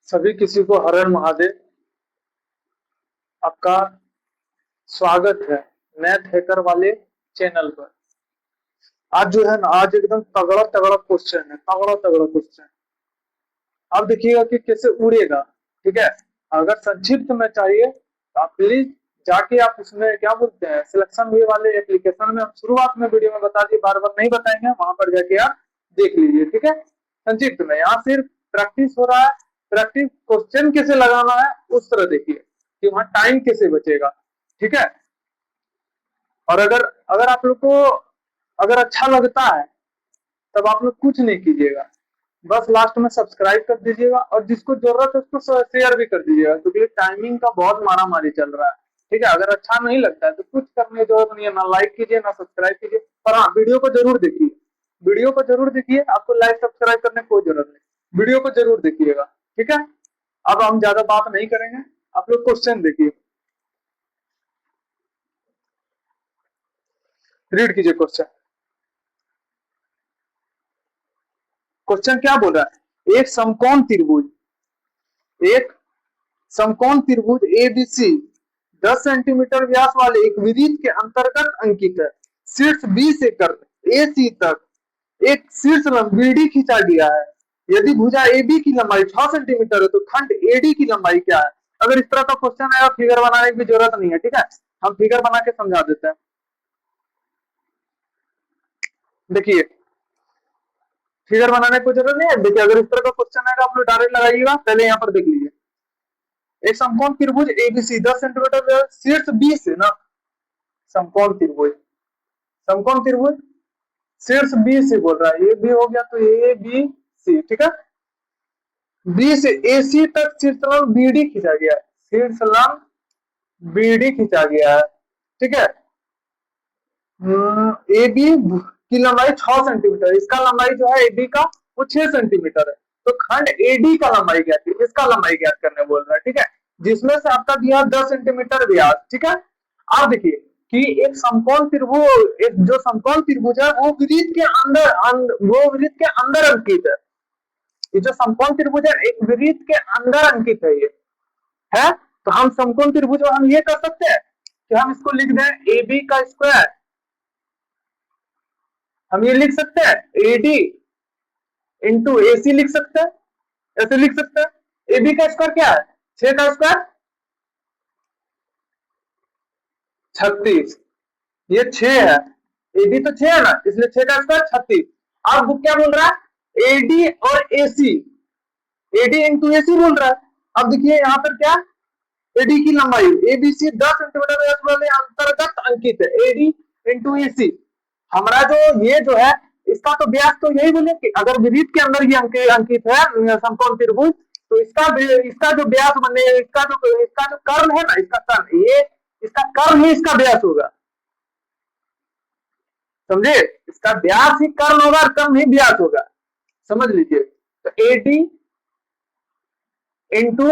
सभी किसी को हर हर महादेव। आपका स्वागत है मैथ हैकर वाले चैनल पर। आज जो है ना, आज एकदम तगड़ा तगड़ा क्वेश्चन है, तगड़ा तगड़ा क्वेश्चन। आप देखिएगा कि कैसे उड़ेगा। ठीक है, अगर संक्षिप्त में चाहिए तो आप प्लीज जाके आप उसमें क्या बोलते हैं सिलेक्शन वे वाले एप्लीकेशन में हम शुरुआत में वीडियो में बता दिए, बार बार नहीं बताएंगे, वहां पर जाके आप देख लीजिए। ठीक है, संक्षिप्त में यहाँ सिर्फ प्रैक्टिस हो रहा है। प्रैक्टिस क्वेश्चन कैसे लगाना है उस तरह देखिए कि वहां टाइम कैसे बचेगा। ठीक है, और अगर अगर आप लोग को अगर अच्छा लगता है तब आप लोग कुछ नहीं कीजिएगा, बस लास्ट में सब्सक्राइब कर दीजिएगा और जिसको जरूरत है उसको शेयर भी कर दीजिएगा, क्योंकि टाइमिंग का बहुत मारामारी चल रहा है। ठीक है, अगर अच्छा नहीं लगता है तो कुछ करने की जरूरत नहीं है, ना लाइक कीजिए ना सब्सक्राइब कीजिए, पर हाँ वीडियो को जरूर देखिए। वीडियो को जरूर देखिए, आपको लाइक सब्सक्राइब करने की कोई जरूरत नहीं, वीडियो को जरूर देखिएगा। ठीक है, अब हम ज्यादा बात नहीं करेंगे, आप लोग क्वेश्चन देखिए, रीड कीजिए क्वेश्चन। क्वेश्चन क्या बोल रहा है, एक समकोण त्रिभुज, एक समकोण त्रिभुज एबीसी 10 सेंटीमीटर व्यास वाले एक वृत्त के अंतर्गत अंकित है। शीर्ष बी से कर ए सी तक एक शीर्ष लंब बीडी खींचा गया है। यदि भुजा ए बी की लंबाई 6 सेंटीमीटर है तो खंड एडी की लंबाई क्या है। अगर इस तरह का क्वेश्चन आएगा फिगर बनाने की जरूरत नहीं है। ठीक है, हम फिगर बना के समझा देते हैं। देखिए, फिगर बनाने की जरूरत नहीं है। देखिए, अगर इस तरह का क्वेश्चन आएगा आप लोग डायरेक्ट लगाइएगा। पहले यहाँ पर देख लीजिए, एक समकोण त्रिभुज एबीसी 10 सेंटीमीटर शीर्ष बी से ना, समकोण त्रिभुज, समकोण त्रिभुज शीर्ष बी से बोल रहा है, ये बी हो गया तो ए बी सी। ठीक है, बी से ए सी तक शीर्षलंब बीडी खींचा गया है, शीर्षलंब बीडी खींचा गया है। ठीक है, ए बी की लंबाई 6 सेंटीमीटर, इसका लंबाई जो है ए बी का वो 6 सेंटीमीटर है, तो खंड एडी का लंबाई ज्ञात कीजिए, इसका लंबाई ज्ञात करने बोल रहा है। ठीक है, जिसमें से आपका दिया 10 सेंटीमीटर व्यास। ठीक है, आप देखिए कि एक समकोण त्रिभुज, एक जो समकोण त्रिभुज है वो वृत्त के अंदर वो वृत्त के अंदर अंकित है। ये जो समकोण त्रिभुज है एक वृत्त के अंदर अंकित है। तो हम समकोण त्रिभुज हम ये कर सकते हैं कि हम इसको लिख दें ए बी का स्क्वायर, हम ये लिख सकते हैं एडी इंटू ए सी लिख सकते हैं, ऐसे लिख सकते हैं। ए बी का स्क्वायर क्या है, 6 का स्क्वायर 36, ये 6 है, एडी तो 6 है ना, इसलिए 6 का स्क्वायर 36। अब वो क्या बोल रहा है, एडी और एसी, एडी इंटू एसी बोल रहा है। अब देखिए यहाँ पर क्या, एडी की लंबाई एबीसी 10 सेंटीमीटर वाले अंतर्गत अंकित है, एडी इंटू एसी। हमारा जो ये जो है इसका तो व्यास तो यही बोले कि अगर वृत्त के अंदर ये अंकित है समकोण त्रिभुज, तो इसका जो व्यास बने, इसका जो कर्ण है ना, इसका कर्ण, ये इसका कर्ण ही इसका व्यास होगा। समझे, इसका व्यास ही कर्ण होगा और कर्ण ही व्यास होगा, समझ लीजिए। तो एडी इंटू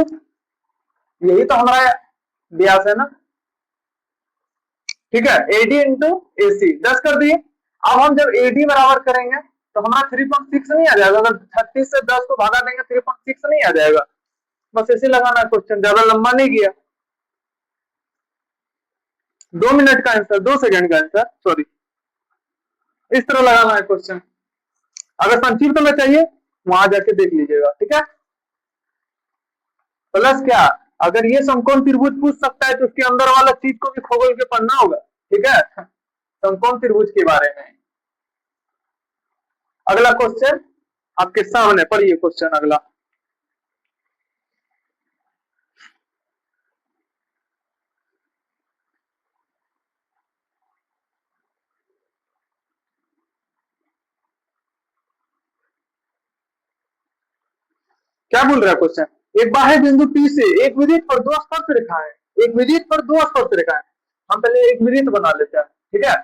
यही तो हमारा व्यास है ना। ठीक है, एडी इंटू एसी 10 कर दिए। अब हम जब एडी बराबर करेंगे तो हमारा 3.6 नहीं आ जाएगा, अगर 36 से 10 को भागा देंगे 3.6 नहीं आ जाएगा। बस ऐसे लगाना है क्वेश्चन, ज्यादा लंबा नहीं किया। 2 मिनट का आंसर, 2 सेकंड का आंसर, सॉरी, इस तरह लगाना है क्वेश्चन। अगर संक्षिप्त में चाहिए वहां जाके देख लीजिएगा। ठीक है, प्लस क्या, अगर ये समकोण त्रिभुज पूछ सकता है तो उसके अंदर वाला चीज को भी खोल के पढ़ना होगा। ठीक है, समकोण त्रिभुज के बारे में। अगला क्वेश्चन आपके सामने पढ़िए, क्वेश्चन अगला। क्या बोल रहा है क्वेश्चन, एक बाह्य बिंदु P से एक वृत्त पर 2 स्पर्श रेखाएं, एक वृत्त पर 2 स्पर्श रेखाएं। हम पहले एक वृत्त बना लेते हैं। ठीक है,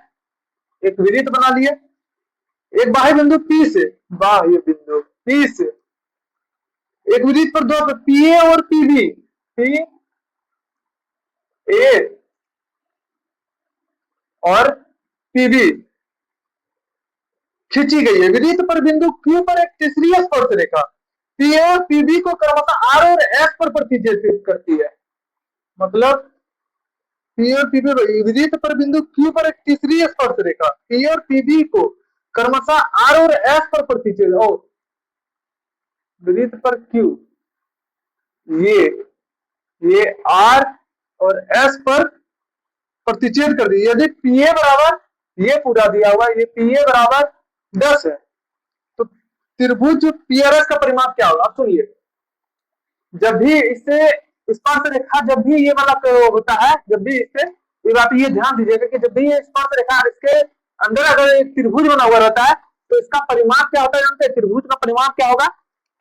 एक वृत्त बना लिए, एक बाह्य बिंदु P से, बाह्य बिंदु P से एक वृत्त पर 2 पी ए और पी बी, पी ए और पी बी खींची गई है। वृत्त पर बिंदु Q पर एक तीसरी स्पर्श रेखा पी ए और पीबी को क्रमशः आर और एस पर प्रतिच्छेदित करती है। मतलब पी और पीबी विदित पर बिंदु क्यू पर एक तीसरी स्पर्श रेखा पी और पीबी को क्रमशः आर और एस पर प्रतिच्छेद विदित पर क्यू ये आर और एस पर प्रतिच्छेद कर दी। यदि पी ए बराबर ये पूरा दिया हुआ ये पी ए बराबर 10 है तो त्रिभुज पी आर एस का परिमाप क्या होगा। अब सुनिए, जब भी इससे स्पर्श रेखा जब भी ये वाला होता है, जब भी इससे ये बात ये ध्यान दीजिएगा कि जब भी ये स्पर्श रेखा इसके अंदर अगर एक त्रिभुज बना हुआ रहता है तो इसका परिमाप क्या होता है जानते हैं। त्रिभुज का परिमाप क्या होगा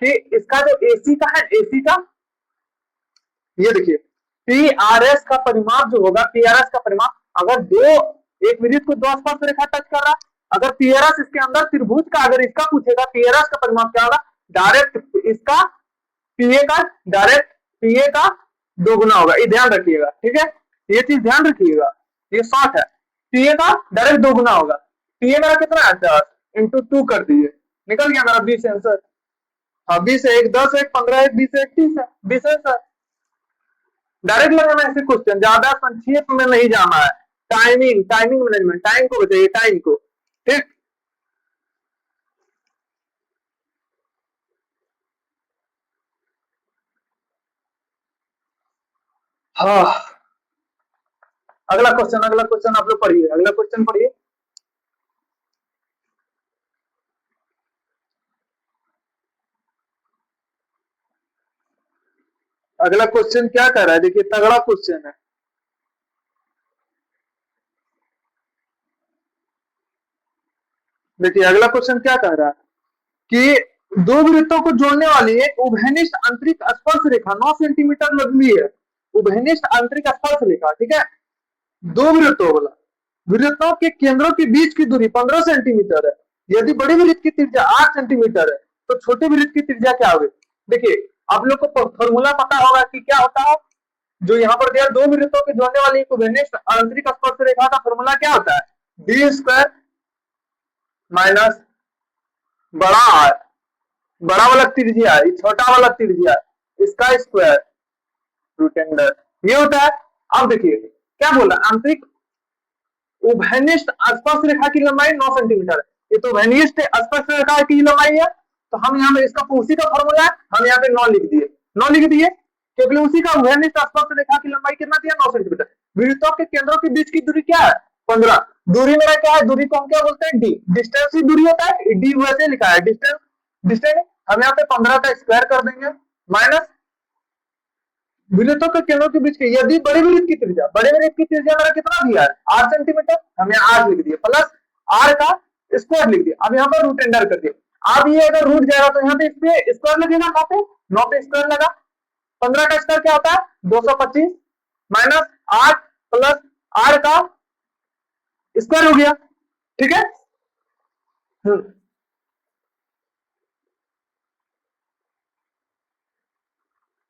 कि इसका जो एसी का है, एसी का ये देखिए पी आर एस का परिमाप जो होगा, पी आर एस का परिमाप अगर दो एक विद्युत को दो स्पर्श रेखा टच कर रहा, अगर पी आर एस इसके अंदर त्रिभुज का अगर इसका पूछेगा पी आर एस का परिमाप क्या होगा, डायरेक्ट इसका पीए का डायरेक्ट पीए का दोगुना होगा। ये ध्यान रखिएगा, ठीक है, ये चीज ध्यान रखिएगा, ये शॉर्ट है, पीए का डायरेक्ट दोगुना होगा। पीए मेरा कितना है 10 इंटू 2 कर दीजिए, निकल गया मेरा 20 आंसर। हाँ 20 है, 1 10 1 15 1 20 1 30 है, 20 है सर। डायरेक्ट लगाना ऐसे क्वेश्चन, ज्यादा संक्षेप में नहीं जाना है। टाइमिंग मैनेजमेंट, टाइम को बताइए, टाइम को, ठीक। हाँ अगला क्वेश्चन आप लोग पढ़िए, अगला क्वेश्चन पढ़िए। अगला क्वेश्चन क्या कर रहा है, देखिए तगड़ा क्वेश्चन है। देखिए अगला क्वेश्चन क्या कह रहा है कि दो वृत्तों को जोड़ने वाली एक उभयनिष्ठ आंतरिक स्पर्श रेखा 9 सेंटीमीटर लंबी है। उभयनिष्ठ आंतरिक स्पर्श रेखा, ठीक है, दो वृत्तों के केंद्रों के बीच की दूरी 15 सेंटीमीटर है। यदि बड़ी वृत्त की त्रिज्या 8 सेंटीमीटर है तो छोटे वृत्त की त्रिज्या क्या होगी। देखिए आप लोग को फॉर्मूला पता होगा कि क्या होता है, जो यहाँ पर दिया दो वृत्तों के जोड़ने वाली एक उभयनिष्ठ आंतरिक स्पर्श रेखा का फॉर्मूला क्या होता है, डी स्क्वायर माइनस बड़ा आर, बड़ा वाला त्रिज्या छोटा वाला त्रिज्या इसका स्क्वायर रूट अंडर ये होता है। अब देखिए क्या बोला, आंतरिक उभयनिष्ठ स्पर्श रेखा की लंबाई 9 सेंटीमीटर है। ये तो उभयनिष्ठ स्पर्श रेखा की लंबाई है, तो हम यहाँ पे इसका उसी का फॉर्मूला है, हम यहाँ पे 9 लिख दिए क्योंकि उसी का उभयनिष्ठ स्पर्श रेखा की लंबाई कितना दिया 9 सेंटीमीटर। वृत्तों के केंद्रों के बीच की दूरी क्या है 15। दूरी मेरा क्या है, दूरी को हम क्या बोलते हैं डी, डिस्टेंस ही दूरी होता है, डी वैसे लिखा है डिस्टेंस हम यहाँ पे 15 का स्क्वायर कर देंगे माइनस वृत्तों के केंद्रों के बीच की यदि बड़ी वृत्त की त्रिज्या मेरा कितना दिया है 8 सेंटीमीटर, हम यहाँ 8 लिख दिए प्लस आर का स्क्वायर लिख दिया। अब यहाँ पर रूट अंडर कर दिया। अब ये अगर रूट जाएगा तो यहाँ पे इस पे स्क्वायर लगेगा, 9 पे स्क्वायर लगा, 15 का स्क्वायर क्या होता है 225 माइनस 8 प्लस आर का स्क्वायर हो गया, ठीक है।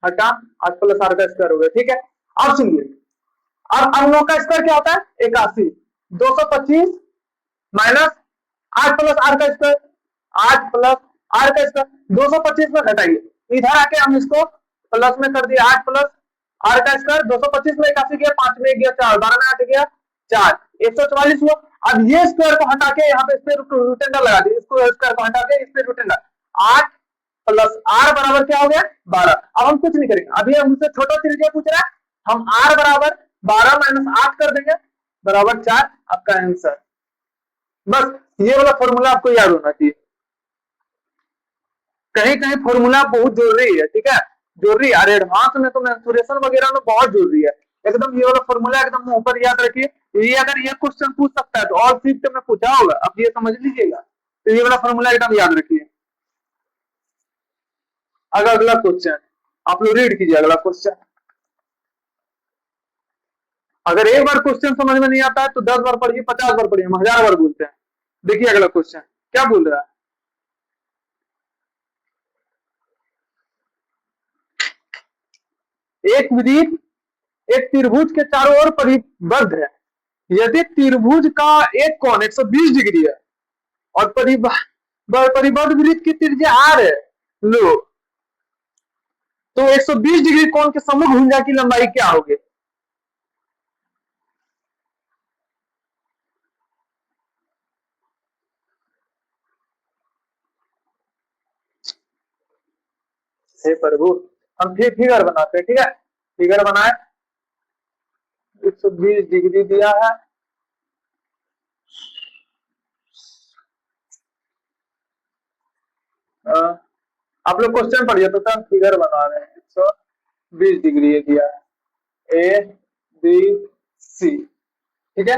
हटा 8 प्लस आर का स्क्वायर हो गया, ठीक है। अब सुनिए, अब 9 का स्क्वायर क्या होता है 81, 225 माइनस 8 प्लस आर का स्क्वायर, 8 प्लस आर का स्क्वायर 225 में घटाइए, इधर आके हम इसको प्लस में कर दिए 8 प्लस आर का स्क्वायर, 225 में 81 गया, 5 में गया 4, 12 में 8 गया 4, 144 हुआ। अब ये स्क्वायर को हटा के यहाँ पे इस पे रूट अंडर लगा दिए, इसको स्क्वायर को हटा के इस पे रूट अंडर, 8 प्लस आर बराबर क्या हो गया 12। अब हम कुछ नहीं करेंगे, अभी हमसे छोटा त्रिज्या पूछ रहा है, हम आर बराबर 12 माइनस 8 कर देंगे बराबर 4, आपका आंसर। बस ये वाला फॉर्मूला आपको याद होना चाहिए, कहीं कहीं फॉर्मूला बहुत जरूरी है, ठीक है, जरूरी है, एडवांस में तो मेंसुरेशन वगैरह में बहुत जरूरी है। एकदम ये वाला फॉर्मूला एकदम ऊपर याद रखिए, ये अगर ये क्वेश्चन पूछ सकता है तो और शिफ्ट में पूछा होगा, अब ये समझ लीजिएगा, तो ये वाला फॉर्मूला एकदम याद रखिए। अगला क्वेश्चन आप लोग रीड कीजिए, अगला क्वेश्चन। अगर एक बार क्वेश्चन समझ में नहीं आता है तो 10 बार पढ़िए, 50 बार पढ़िए, हम 1000 बार बोलते हैं। देखिए अगला क्वेश्चन क्या बोल रहा है, एक वृत्त एक त्रिभुज के चारों ओर परिबद्ध है। यदि त्रिभुज का एक कोण 120 डिग्री है और परिबद्ध वृत्त की त्रिज्या आर है, लो तो 120 डिग्री कोण के सम्मुख भुजा की लंबाई क्या होगी? हे प्रभु, हम फिर फिगर बनाते हैं, ठीक है, फिगर बनाए, 120 डिग्री दिया है, आप लोग क्वेश्चन पढ़िए तो हम फिगर बना रहे हैं। 120 डिग्री ये दिया है, ए बी सी, ठीक है।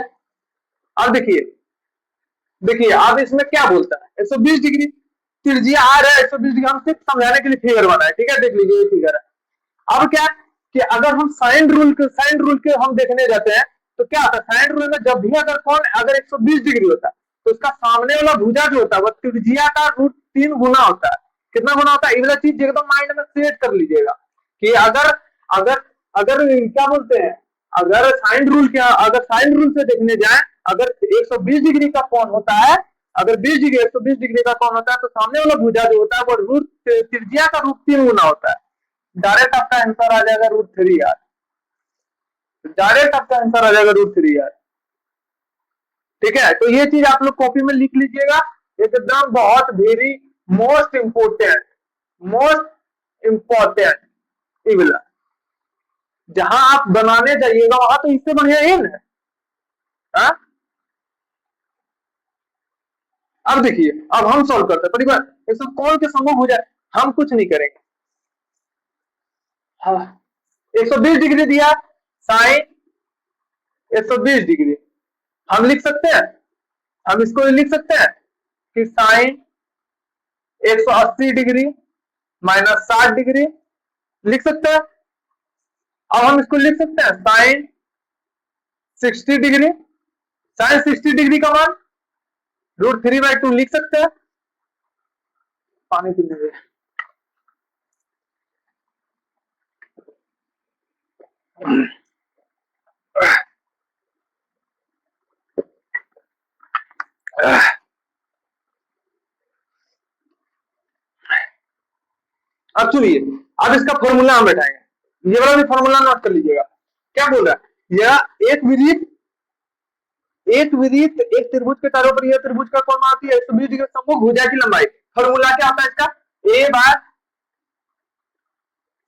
अब देखिए, देखिए अब इसमें क्या बोलता है, 120 डिग्री त्रिज्या आर है, 120 डिग्री, हम सिर्फ समझाने के लिए फिगर बनाए, ठीक है, देख लीजिए ये फिगर है। अब क्या कि अगर हम साइन रूल के हम देखने जाते हैं तो क्या होता है, साइन रूल में जब भी अगर कौन अगर 120 डिग्री होता है तो उसका सामने वाला भुजा जो होता है वह त्रिज्या का √3 गुना होता है। कितना गुना होता है, ये वाला चीज एकदम माइंड में सेट कर लीजिएगा कि अगर अगर अगर क्या बोलते हैं, अगर साइन रूल से देखने जाए, अगर 120 डिग्री का कोण होता है, अगर 120 डिग्री का कोण होता है तो सामने वाला भुजा जो होता है वो त्रिज्या का √3 गुना होता है। डायरेक्ट आपका आंसर आ जाएगा √3 यार, डायरेक्ट आपका आंसर आ जाएगा √3 यार, ठीक है। तो ये चीज आप लोग कॉपी में लिख लीजिएगा, एकदम बहुत वेरी मोस्ट इंपॉर्टेंट इवला, जहां आप बनाने जाइएगा वहां तो इससे बढ़िया इन है। अब देखिए, अब हम सॉल्व करते हैं, परिवार इसमें कौन के सम्मुख हो जाए, हम कुछ नहीं करेंगे। हाँ, 120 डिग्री दिया, साइन 120 डिग्री, हम लिख सकते हैं, हम इसको लिख सकते हैं कि साइन 180 डिग्री माइनस 60 डिग्री, लिख सकते हैं। अब हम इसको लिख सकते हैं साइन 60 डिग्री, साइन 60 डिग्री का मान √3/2 लिख सकते हैं। पानी पीने में अब सुनिए, अब इसका फॉर्मूला हम बैठाएंगे, ये वाला भी फॉर्मूला नोट कर लीजिएगा। क्या बोल रहा है, यह एक त्रिभुज के चारों पर यह त्रिभुज का कोण आती है 120 डिग्री सम्मुख भुजा की लंबाई। फॉर्मूला क्या आता है इसका, ए बार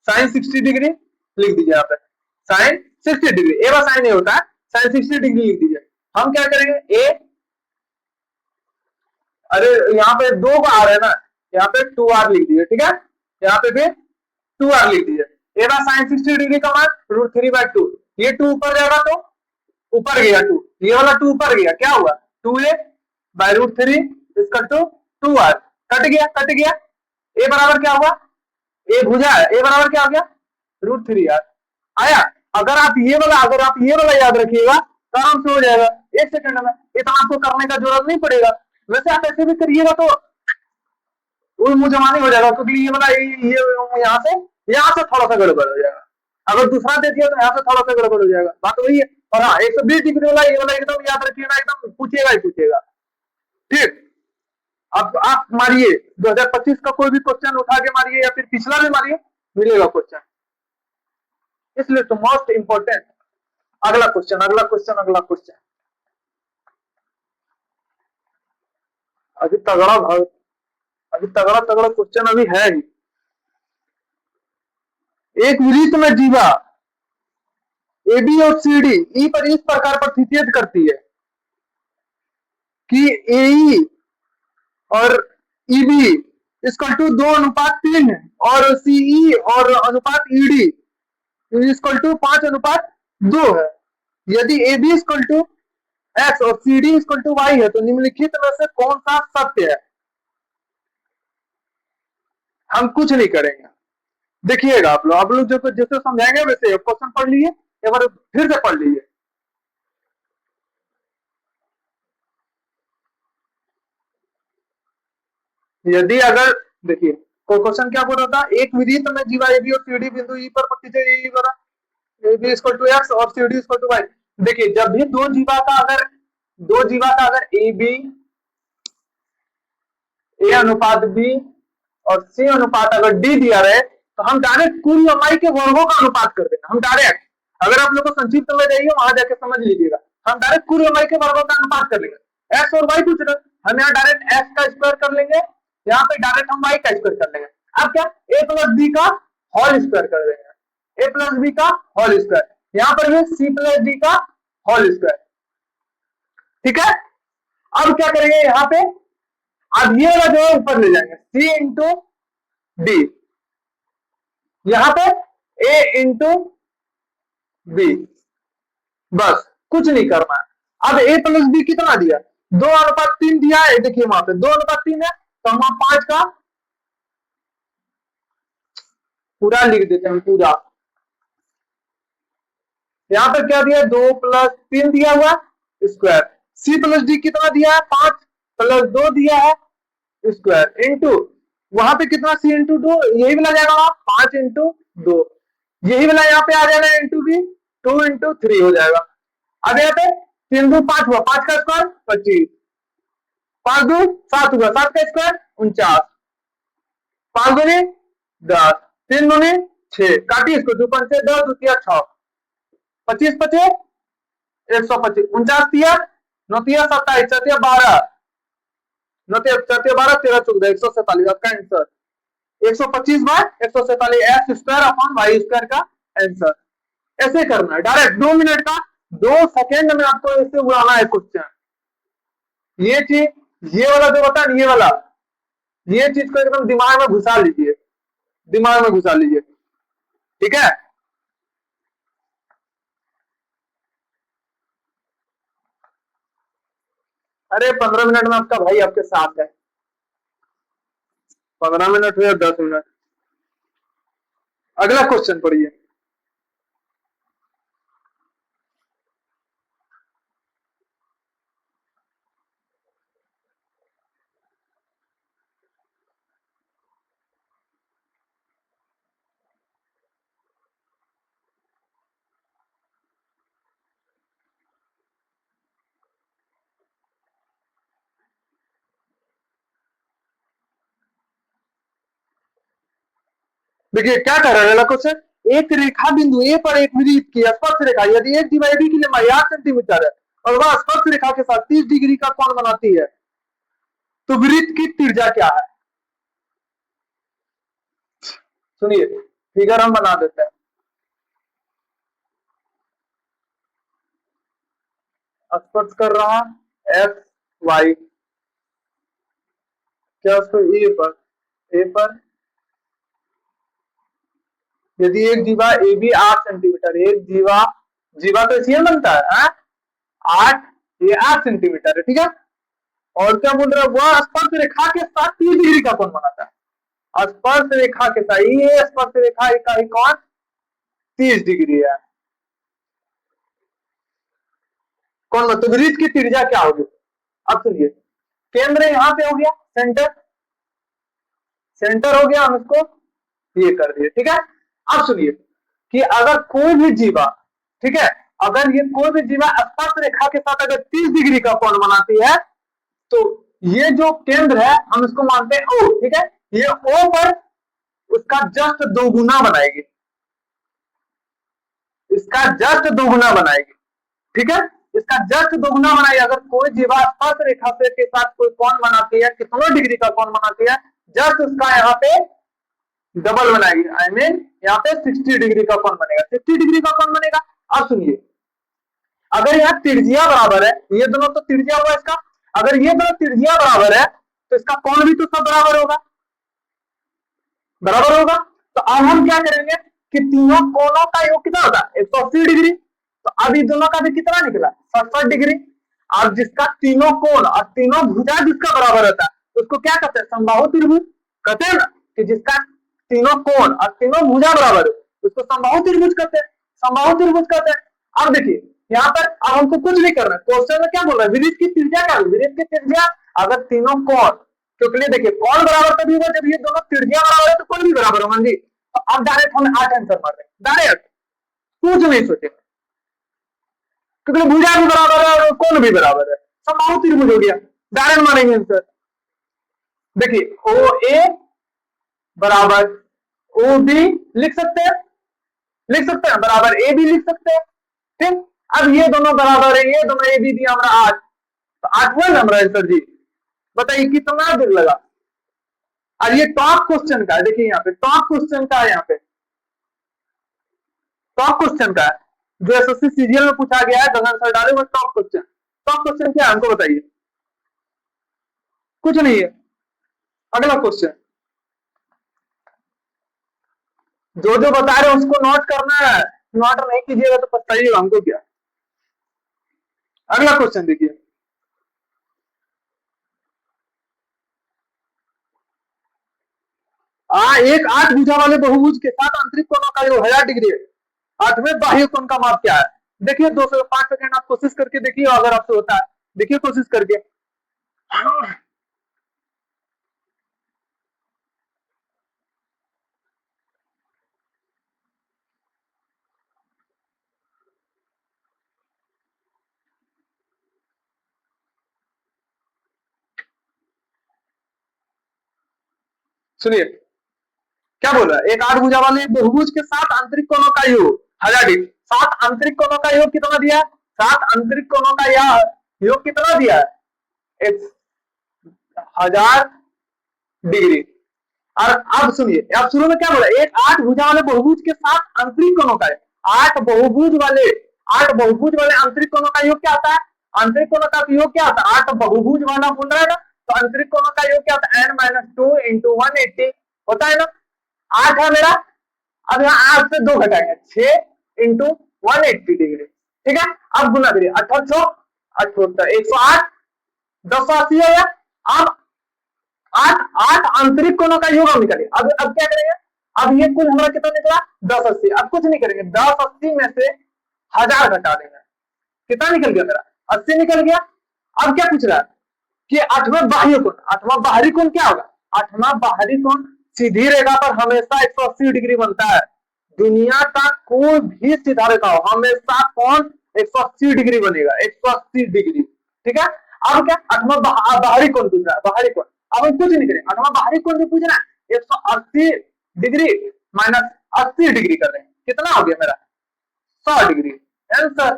साइन 60 डिग्री, लिख दीजिए आप साइन 60 डिग्री, ए बार साइन ए होता है, साइन 60 डिग्री लिख दीजिए। हम क्या करेंगे, ए, अरे यहाँ पे 2 बार है ना, यहाँ पे 2r लिख दीजिए, ठीक है, यहाँ पे भी 2r लिख दीजिए। ए बार साइन 60 डिग्री का मान √3/2, ये 2 ऊपर जाएगा तो ऊपर गया 2, ये वाला 2 ऊपर गया, क्या हुआ 2a/√3 equal to 2r, cut गया, ए बराबर क्या हुआ, ए भुजा है, ए बराबर क्या हो गया √3r आया। अगर आप ये वाला याद रखिएगा तो आराम से हो जाएगा 1 सेकंड में, इतना आपको करने का जरूरत नहीं पड़ेगा। वैसे आप ऐसे भी करिएगा तो वो मुंह जमानी हो जाएगा, क्योंकि ये वाला ये यहाँ से थोड़ा सा गड़बड़ हो जाएगा, अगर दूसरा दे दिया तो यहाँ से थोड़ा सा गड़बड़ हो जाएगा, बात वही है। और हाँ, 120 डिग्री वाला ये वाला एकदम याद रखिएगा, एकदम पूछेगा ही पूछेगा, ठीक। अब आप मारिए 2025 का कोई भी क्वेश्चन उठा के मारिए या फिर पिछला भी मारिए, मिलेगा क्वेश्चन, इसलिए तो मोस्ट इंपोर्टेंट। अगला क्वेश्चन अभी तगड़ा क्वेश्चन अभी है ही। एक वृत्त में जीवा AB और CD ई पर इस प्रकार प्रतिच्छेद करती है कि AE और EB इक्वल टू 2:3 है और CE और अनुपात ED इक्वल टू 5:2 है। यदि AB इक्वल टू X और CD इक्वल टू Y है तो निम्नलिखित में से कौन सा सत्य है। हम कुछ नहीं करेंगे, देखिएगा आप लोग जो जैसे समझाएंगे वैसे क्वेश्चन पढ़ लीजिए, एक बार फिर से पढ़ लीजिए। यदि अगर देखिए क्वेश्चन क्या बोल रहा था, एक वृत्त में जीवा AB और CD बिंदु E पर प्रतिच्छेद AB इक्वल टू X और CD इक्वल टू Y। देखिए जब भी दो जीवा का अगर AB A अनुपात B और C अनुपात अगर D दिया रहे तो हम डायरेक्ट कुल लंबाई के वर्गों का अनुपात कर देंगे। हम डायरेक्ट, अगर आप लोग को संक्षिप्त में जाइए वहां जाके समझ लीजिएगा, हम डायरेक्ट कुल लंबाई के वर्गों का अनुपात कर लेंगे। एक्स और वाई पूछ रहे, हम यहाँ डायरेक्ट एक्स का स्क्वायर कर लेंगे, यहाँ पे डायरेक्ट हम वाई का स्क्वायर कर लेंगे। अब क्या, ए प्लस बी का होल स्क्वायर कर देंगे, ए प्लस बी का होल स्क्वायर, यहाँ पर भी सी प्लस डी का होल स्क्वायर। ठीक है, अब क्या करेंगे यहाँ पे, अब ये वाला जो है ऊपर ले जाएंगे, सी इंटू डी, यहां पे ए इंटू बी, बस कुछ नहीं करना है। अब ए प्लस बी कितना दिया, 2:3 दिया है, देखिए वहां पे 2:3 है, तो हम 5 का पूरा लिख देते हैं पूरा। यहां पर क्या दिया, 2 + 3 दिया हुआ स्क्वायर, सी प्लस डी कितना दिया है, 5 + 2 दिया है स्क्वायर, इंटू वहां पे कितना, सी इंटू 2, यही वाला जाएगा 5 × 2, यही वाला यहाँ पे आ जाएगा इंटू बी, 2 × 3 हो जाएगा। अब यहाँ पे 3 × 2 = 5 हुआ, 5 का स्क्वायर 25, 5 × 2 = 7 हुआ, 7 का स्क्वायर 49, 5 × 2 = 10, 3 × 2 = 6, काटिए इसको, 2 × 5 = 10, 2 × 6, 25 × 5 = 125, 49 × 3 = 9 × 3 = 27, 4 × 12, 9 × 4 = 12, 13 × 14 = 147, आपका answer 125/147 X square upon Y square का आंसर। ऐसे करना है डायरेक्ट, 2 मिनट का 2 सेकेंड में आपको ऐसे उड़ाना है क्वेश्चन। ये चीज, ये वाला जो बता, ये वाला, ये चीज को एकदम दिमाग में घुसा लीजिए, दिमाग में घुसा लीजिए, ठीक है। अरे 15 मिनट में आपका भाई आपके साथ है, 15 मिनट हुए 10 मिनट। अगला क्वेश्चन पढ़िए। देखिए क्या कह रहा है अगला क्वेश्चन, एक रेखा बिंदु ए पर एक वृत्त की स्पर्श रेखा यदि एक जीवा बी की लंबाई 8 सेंटीमीटर है और वह स्पर्श रेखा के साथ 30 डिग्री का कोण बनाती है, तो वृत्त की त्रिज्या क्या है। सुनिए, फिगर हम बना देते हैं। स्पर्श कर रहा एक्स वाई, क्या उसको ए पर यदि एक जीवा ए बी 8 सेंटीमीटर, एक जीवा तो इसलिए बनता है 8, ये 8 सेंटीमीटर है, ठीक है। और क्या बोल रहा है, वह स्पर्श रेखा के साथ 30 डिग्री का कोण बनाता है। स्पर्श रेखा के साथ, ये स्पर्श रेखा का ही कोण 30 डिग्री है। कौन मतलब वृत्त की त्रिज्या क्या होगी। अब सुनिए, केंद्र यहां पे हो गया, सेंटर हो गया, हम इसको ये कर दिए, ठीक है। अब सुनिए कि अगर कोई भी जीवा, ठीक है, अगर ये कोई भी जीवा स्पर्श रेखा के साथ अगर 30 डिग्री का कोण बनाती है, तो ये जो केंद्र है हम इसको मानते हैं ओ, ठीक है। ये ओ पर उसका जस्ट 2 गुना बनाएगी, इसका जस्ट 2 गुना बनाएगी, ठीक है। इसका जस्ट 2 गुना बनाएगी। अगर कोई जीवा स्पर्श रेखा से के साथ कोई कोण बनाती है, कितनों डिग्री का कोण बनाती है, जस्ट उसका यहाँ पे डबल बनाएगी, आई मीन यहाँ पे 60 डिग्री का कोण बनेगा, 60 डिग्री का कोण बनेगा। अब सुनिए, अगर यहाँ त्रिज्या बराबर है, ये दोनों तो त्रिज्या होगा इसका, अगर ये दोनों त्रिज्या बराबर है तो इसका कोण भी तो सब बराबर होगा, बराबर होगा। तो अब हम क्या करेंगे कि तीनों कोणों का योग कितना होता है, 180 डिग्री। तो अब ये दोनों का भी कितना निकला, 67 डिग्री। अब जिसका तीनों कोण और तीनों भुजा जिसका बराबर होता है उसको क्या कहते हैं, समबाहु त्रिभुज कहते हैं ना, कि जिसका तीनों कोण और तीनों भुजा बराबर है उसको समबाहु त्रिभुज कहते हैं, समबाहु त्रिभुज कहते हैं। अब देखिए यहाँ पर अब हमको कुछ नहीं करना है, क्वेश्चन में क्या बोल रहा है, वृत्त की त्रिज्या क्या है, वृत्त की त्रिज्या अगर तीनों कोण, क्योंकि देखिए कोण बराबर तभी होगा जब ये दोनों त्रिज्या बराबर है, तो कोण भी बराबर होगा जी। तो अब डायरेक्ट हम 8 आंसर मार देंगे, डायरेक्ट कुछ नहीं सोचेंगे, क्योंकि भुजा भी बराबर है और कोण भी बराबर है, समबाहु त्रिभुज हो गया, डायरेक्ट मारेंगे आंसर। देखिए ओ ए बराबर ओ बी लिख सकते हैं, बराबर ए बी लिख सकते हैं। ठीक, अब ये दोनों बराबर है, ये दोनों ए बी दिया हमारा 8, तो 8 हुआ ना हमारा आंसर जी। बताइए कितना देर लगा। और ये टॉप क्वेश्चन का है, देखिए यहाँ पे टॉप क्वेश्चन का है, यहाँ पे टॉप क्वेश्चन का है, जो एसएससी सीजीएल में पूछा गया है, गगन सर डाले वो टॉप क्वेश्चन। टॉप क्वेश्चन क्या है हमको बताइए। कुछ नहीं है। अगला क्वेश्चन, जो जो बता रहे हैं उसको नोट करना है, नोट नहीं कीजिएगा तो पछताइएगा हमको क्या। अगला क्वेश्चन देखिए, एक 8 भुजा वाले बहुभुज के साथ आंतरिक कोणों का योग 1000 डिग्री है। 8वें बाह्य कोण का माप क्या है। देखिए 2 से 5 सेकंड आप कोशिश करके देखिए, अगर आपसे होता है देखिए कोशिश करके। सुनिए क्या बोल रहा है, एक 8 भुजा वाले बहुभुज के 7 आंतरिक कोणों का योग 1000 डिग्री। 7 आंतरिक कोणों का योग कितना दिया है, 7 आंतरिक कोणों का योग कितना दिया है, 1000 डिग्री। और अब सुनिए, अब शुरू में क्या बोला, एक 8 भुजा वाले बहुभुज के 7 आंतरिक कोणों का है। 8 बहुभुज वाले आंतरिक कोणों का योग क्या आता है, आंतरिक कोणों का योग क्या आता है, 8 बहुभुज वाला बोल रहा है ना, तो आंतरिक कोणों का योग क्या होता है, n-2 इंटू 180 होता है ना। 8 है मेरा, अब यहाँ 8 से 2 घटाएंगे, 6 इंटू 180 डिग्री। ठीक है, अब गुना करिए, 8 108 1080 है। अब 8 आंतरिक कोणों का योग हम निकालेंगे। अब क्या करेंगे, अब ये कुल हमारा कितना निकला 1080। अब कुछ नहीं करेंगे, 1080 में से 1000 घटा देंगे। कितना निकल गया मेरा, 80 निकल गया। अब क्या पूछ रहा है कि 8वां बाह्य कोण, 8वां बाहरी कोण क्या होगा, 8वां बाहरी कोण सीधी रेखा पर हमेशा 180 डिग्री बनता है। दुनिया का कोई भी सीधा रेखा हो हमेशा कोण 180 डिग्री बनेगा, 180 डिग्री। ठीक है, अब क्या 8वां बाहरी कोण पूछ रहा है, बाहरी कोण। अब हम कुछ नहीं करें, 8वां बाहरी कोण जो पूछ रहा है 180 डिग्री माइनस 80 डिग्री कर रहे हैं, कितना हो गया मेरा 100 डिग्री। आंसर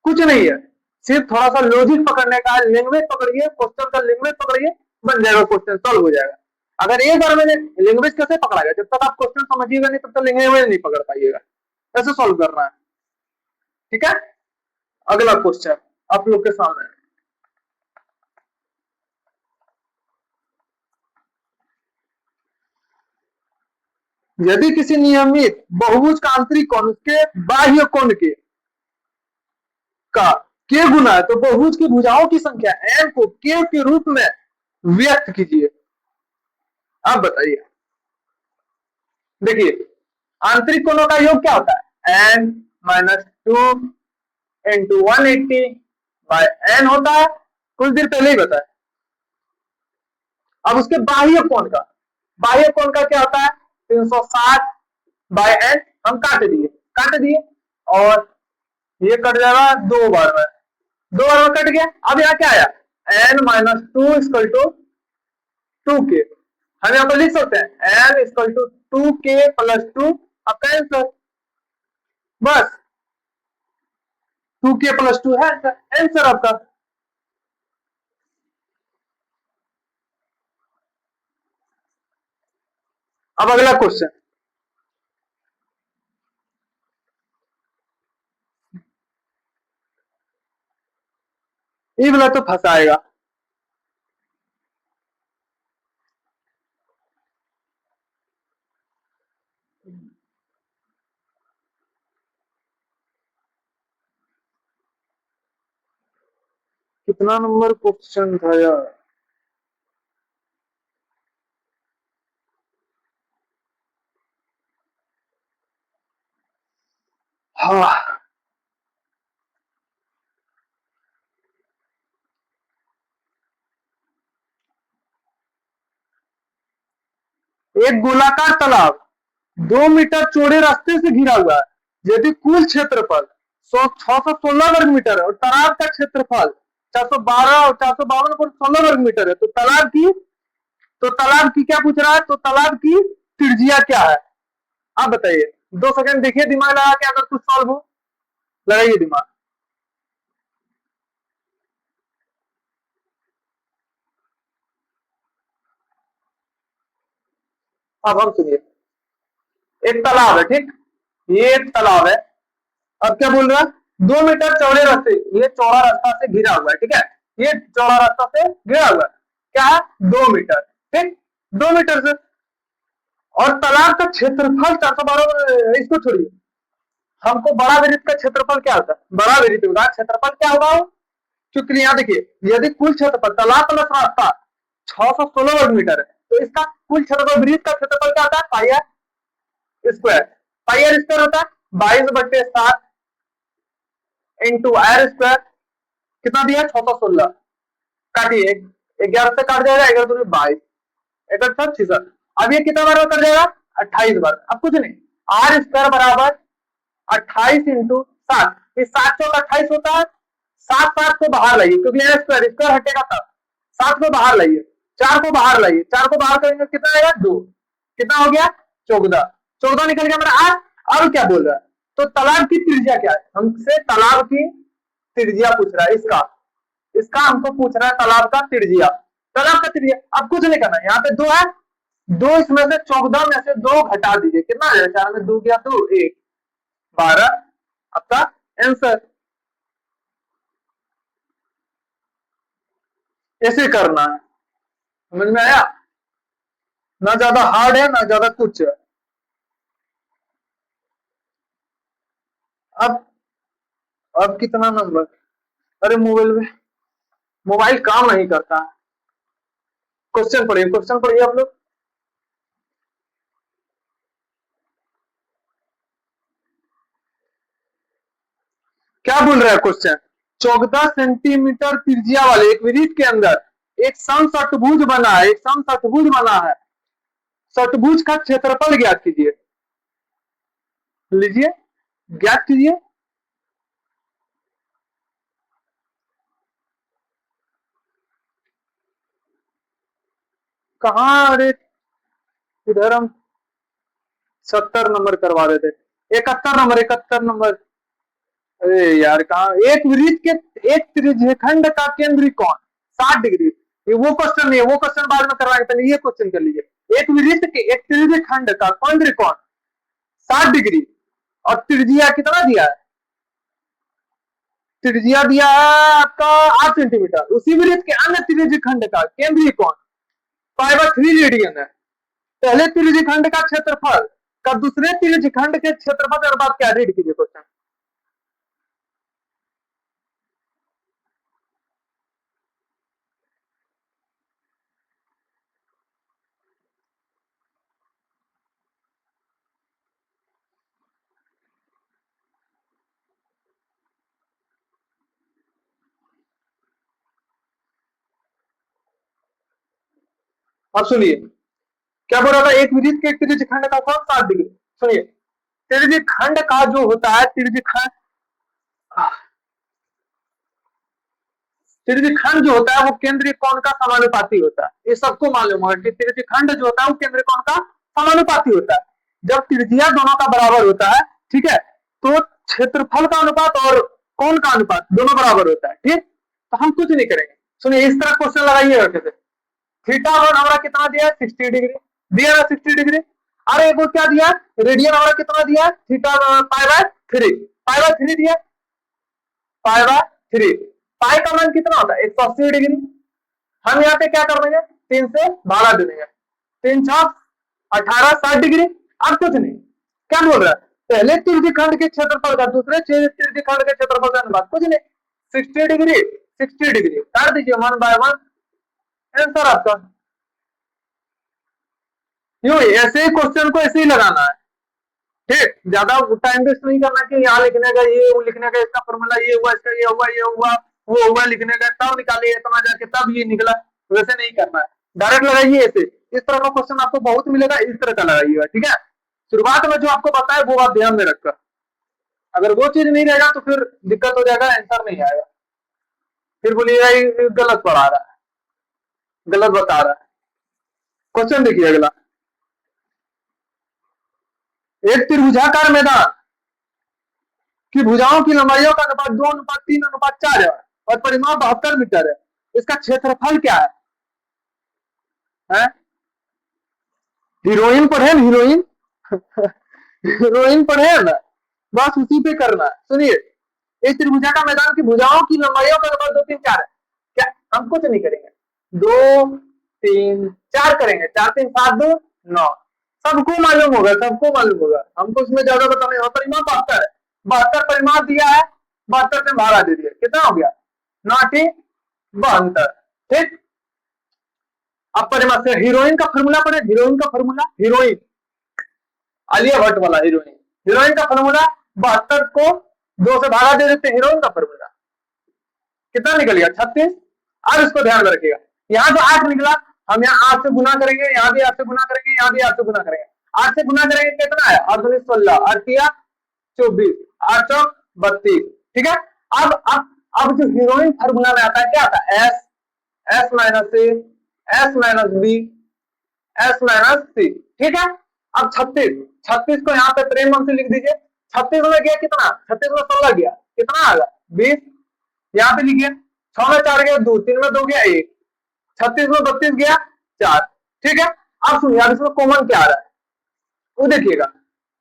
कुछ नहीं है, सिर्फ थोड़ा सा लॉजिक पकड़ने का, लैंग्वेज पकड़िए, क्वेश्चन का लैंग्वेज पकड़िए, बन जाएगा, क्वेश्चन सॉल्व हो जाएगा। अगर एक बार मैंने लैंग्वेज कैसे पकड़ा गया, जब तक आप क्वेश्चन समझिएगा नहीं तब तक लैंग्वेज नहीं पकड़ पाइएगा, कैसे सॉल्व करना है। ठीक है, अगला क्वेश्चन आप लोग के सामने, यदि किसी नियमित बहुभुज का आंतरिक कोण उसके बाह्य कोण का के गुना है तो बहुभुज की भुजाओं की संख्या n को k के रूप में व्यक्त कीजिए। आप बताइए, देखिए आंतरिक कोणों का योग क्या होता है, n minus 2 into 180 by n होता है, कुछ देर पहले ही बताया। अब उसके बाह्य कोण का क्या होता है 360 बाय n, हम काट दिए और ये कट जाएगा 2 बार में कट गया। अब यहाँ क्या आया, n minus 2 equal to 2k, हम यहाँ पर लिख सकते हैं n equal to 2k plus 2, आपका आंसर बस 2k प्लस 2 है आंसर आपका। अब अगला क्वेश्चन, ये वाला तो फंसाएगा। कितना नंबर क्वेश्चन था यार, हाँ एक गोलाकार तालाब 2 मीटर चौड़े रास्ते से घिरा हुआ है। यदि कुल क्षेत्रफल 616 वर्ग मीटर है और तालाब का क्षेत्रफल 412 और 452 16 वर्ग मीटर है, तो तालाब की क्या पूछ रहा है, तो तालाब की त्रिज्या क्या है? आप बताइए, 2 सेकंड देखिए दिमाग लगा के, अगर कुछ सॉल्व हो लगाइए दिमाग। अब हम सुनिए, एक तालाब है, ठीक, ये एक तालाब है। अब क्या बोल रहा है, 2 मीटर चौड़े रास्ते, ये चौड़ा रास्ता से घिरा हुआ है, ठीक है, ये चौड़ा रास्ता से घिरा हुआ है, क्या है, 2 मीटर, ठीक, 2 मीटर से। और तालाब का क्षेत्रफल 412, इसको छोड़िए, हमको बड़ा वृत्त का क्षेत्रफल क्या होता है, बड़ा वृत्त का क्षेत्रफल क्या होगा, क्योंकि यहाँ देखिए, यदि कुल क्षेत्रफल तालाब प्लस रास्ता 616 वर्ग मीटर है, तो इसका कुल क्षेत्रफल वृत्त का क्षेत्रफल क्या होता है, pi are square. Pi are square होता है 22/7 इंटू आर स्क्वायर, कितना दिया, 616, काटिए, 11 से काट जाएगा, 11 22, 1 अब ये कितना बार कर जाएगा, 28 बार। अब कुछ नहीं, आर स्क्वायर बराबर 28 इंटू 7, इस 7 से 28 होता है, 7 को बाहर लाइए, क्योंकि आर स्क्वायर स्क्वायर हटेगा तब, 7 को बाहर लाइए, 4 को बाहर लाइए, 4 को बाहर करेंगे कितना आएगा, 2, कितना हो गया, 14, 14 निकल गया मेरा आर। अब क्या बोल रहा है, तो तालाब की त्रिज्या क्या है, हमसे तालाब की त्रिज्या पूछ रहा है, इसका इसका हमको पूछ रहा है तालाब का त्रिज्या, तालाब का त्रिज्या। अब कुछ नहीं करना, यहाँ पे 2 है, 2 इसमें से 14 में से 2 घटा दीजिए, कितना आ जाएगा, 4 में 2 गया 2, 1, 12, आपका आंसर। ऐसे करना है, समझ में आया, ना ज्यादा हार्ड है ना ज्यादा कुछ है। अब अब कितना नंबर, अरे मोबाइल काम नहीं करता। क्वेश्चन पढ़िए आप लोग। क्या बोल रहा है क्वेश्चन, 14 सेंटीमीटर त्रिज्या वाले एक वृत्त के अंदर एक समषटभुज बना है, एक समषटभुज बना है, षटभुज का क्षेत्रफल ज्ञात कीजिए, लीजिए ज्ञात कीजिए। कहाँ, अरे इधर हम 70 नंबर करवा देते, 71 नंबर, 71 नंबर। अरे यार कहा, एक वृत्त के एक त्रिज्यखंड का केंद्रीय कोण 60 डिग्री, ये वो क्वेश्चन नहीं है, वो क्वेश्चन बाद में करवाएंगे, पहले ये क्वेश्चन कर लीजिए। एक वृत्त के एक त्रिज्यखंड का केंद्रीय कोण 60 डिग्री, और त्रिज्या कितना दिया है, त्रिज्या दिया है आपका 8 सेंटीमीटर, उसी वृत्त के अन्य त्रिज्यखंड का केंद्रीय कोण π/3 रेडियन है। पहले त्रिज्यखंड का क्षेत्रफल का दूसरे त्रिज्यखंड के क्षेत्रफल के अनुपात क्या, रीड कीजिए क्वेश्चन। अब सुनिए, क्या बोल रहा था, एक वृत्त के त्रिज्यखंड का कोण 60 डिग्री। सुनिए, त्रिज्यखंड का जो होता है, त्रिज्यखंड जो होता है वो केंद्रीय कोण का समानुपाती होता है, ये सबको मालूम है कि त्रिज्यखंड जो होता है वो केंद्रीय कोण का समानुपाती होता है। जब त्रिज्या दोनों का बराबर होता है, ठीक है, तो क्षेत्रफल का अनुपात और कोण का अनुपात दोनों बराबर होता है, ठीक। तो हम कुछ नहीं करेंगे, सुनिए इस तरह क्वेश्चन लगाइएगा, कैसे थीटा वन हमारा कितना दिया है, 60 डिग्री दिया है, 60 डिग्री। अरे वो क्या दिया, रेडियन हमारा कितना दिया, थीटा π/3, π/3 दिया, π/3, पाई का मान कितना होता है, 180 डिग्री। हम यहाँ पे क्या कर देंगे, 3 से भागा दे देंगे, 3 छक 18, 60 डिग्री। अब कुछ नहीं, क्या बोल रहा है, पहले त्रिज्यखंड के क्षेत्रफल का दूसरे त्रिज्यखंड के क्षेत्रफल का अनुपात, कुछ नहीं, 60 डिग्री 60 डिग्री काट दीजिए, 1/1 आंसर आपका। यूं ऐसे ही क्वेश्चन को ऐसे ही लगाना है, ठीक, ज्यादा टाइम वेस्ट नहीं करना कि यहाँ लिखने का ये, वो लिखने का, इसका फॉर्मूला ये हुआ, इसका ये हुआ, ये हुआ, वो हुआ, लिखने का तब निकालिए इतना जाके तब ये निकला, वैसे नहीं करना है, डायरेक्ट लगाइए ऐसे। इस तरह का क्वेश्चन आपको बहुत मिलेगा, इस तरह का लगाइएगा, ठीक है। शुरुआत में जो आपको बताया वो बात ध्यान में रखकर, अगर वो चीज नहीं रहेगा तो फिर दिक्कत हो जाएगा, आंसर नहीं आएगा, फिर बोलिएगा ये गलत पढ़ा रहा है, गलत बता रहा है। क्वेश्चन देखिए अगला, एक त्रिभुजाकार मैदान की भुजाओं की लंबाइयों का अनुपात 2:3:4 है और परिमाप 72 मीटर है। इसका क्षेत्रफल क्या है? हीरोइन पढ़े ना, हीरोइन हीरोइन पढ़े ना, बस उसी पे करना है। सुनिए, इस त्रिभुजा का मैदान की भुजाओं की लंबाइयों का अनुपात 2:3:4 है। क्या हम कुछ नहीं करेंगे, 2:3:4 करेंगे, 4×3=7=2=9। सबको मालूम होगा, सबको मालूम होगा, हमको उसमें ज्यादा बताने। यहाँ परिमाप 72 है, 72 परिमाप दिया है, 72 से भागा दे दिया, कितना हो गया? 9×72। ठीक, अब परिमाप से हीरोइन का फॉर्मूला पढ़े, हीरोइन का फॉर्मूला, हीरोइन आलिया भट्ट वाला हीरोइन, हीरोइन का फॉर्मूला 72 को 2 से भागा दे देते, हीरोइन का फॉर्मूला कितना निकल गया? 36। अब इसको ध्यान में रखिएगा, यहाँ जो 8 निकला, हम यहाँ 8 से गुना करेंगे, यहाँ भी 8 से गुना करेंगे, यहाँ भी 8 से गुना करेंगे। 8 से गुना करेंगे कितना है? 8 दूनी 16, 8 तिया 24, 8 चौक 32। ठीक है, अब जो हीरोइन फार्मूला में आता है, क्या आता है? S minus A, S minus B, S minus C. ठीक है, अब 36 को यहाँ पे प्रेम से लिख दीजिए। 36 में गया कितना? 36 में 16 गया, कितना आएगा? 20। यहाँ पे लिखिए, 6 में 4 गया 2, 3 में 2 गया 1, 36 में 32 गया 4। ठीक है, अब सुनिए, अब इसमें कॉमन क्या आ रहा है वो देखिएगा।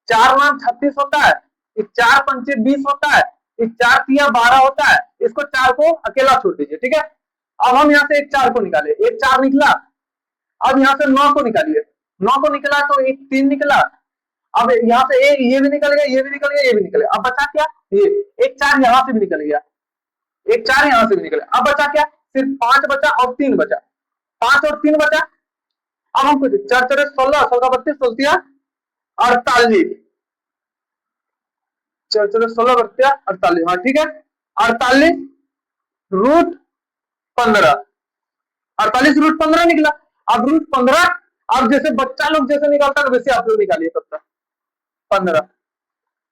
4 नाम 36 होता है, 4 पंचे 20 होता है, 4 तिया 12 होता है। इसको 4 को अकेला छोड़ दीजिए। ठीक है, अब हम यहाँ से एक 4 को निकाले, एक 4 निकला। अब यहाँ से 9 को निकालिए, 9 को निकला तो एक 3 निकला। अब यहाँ से ये भी निकल गया, ये भी निकल गया, ये भी निकल गया। अब बचा क्या? ये एक 4 यहाँ से भी निकल गया, एक 4 यहाँ से भी निकल गया। अब बचा क्या? सिर्फ 5 बचा और 3 बचा, 5 और 3 बचा। अब हम कुछ 4 4 16, 16 32, 16 48, 4 4 16 48। हाँ ठीक है, 48√15, 48√15 निकला। अब √15, अब जैसे बच्चा लोग जैसे निकालता है वैसे आप लोग निकालिए तब तक। 15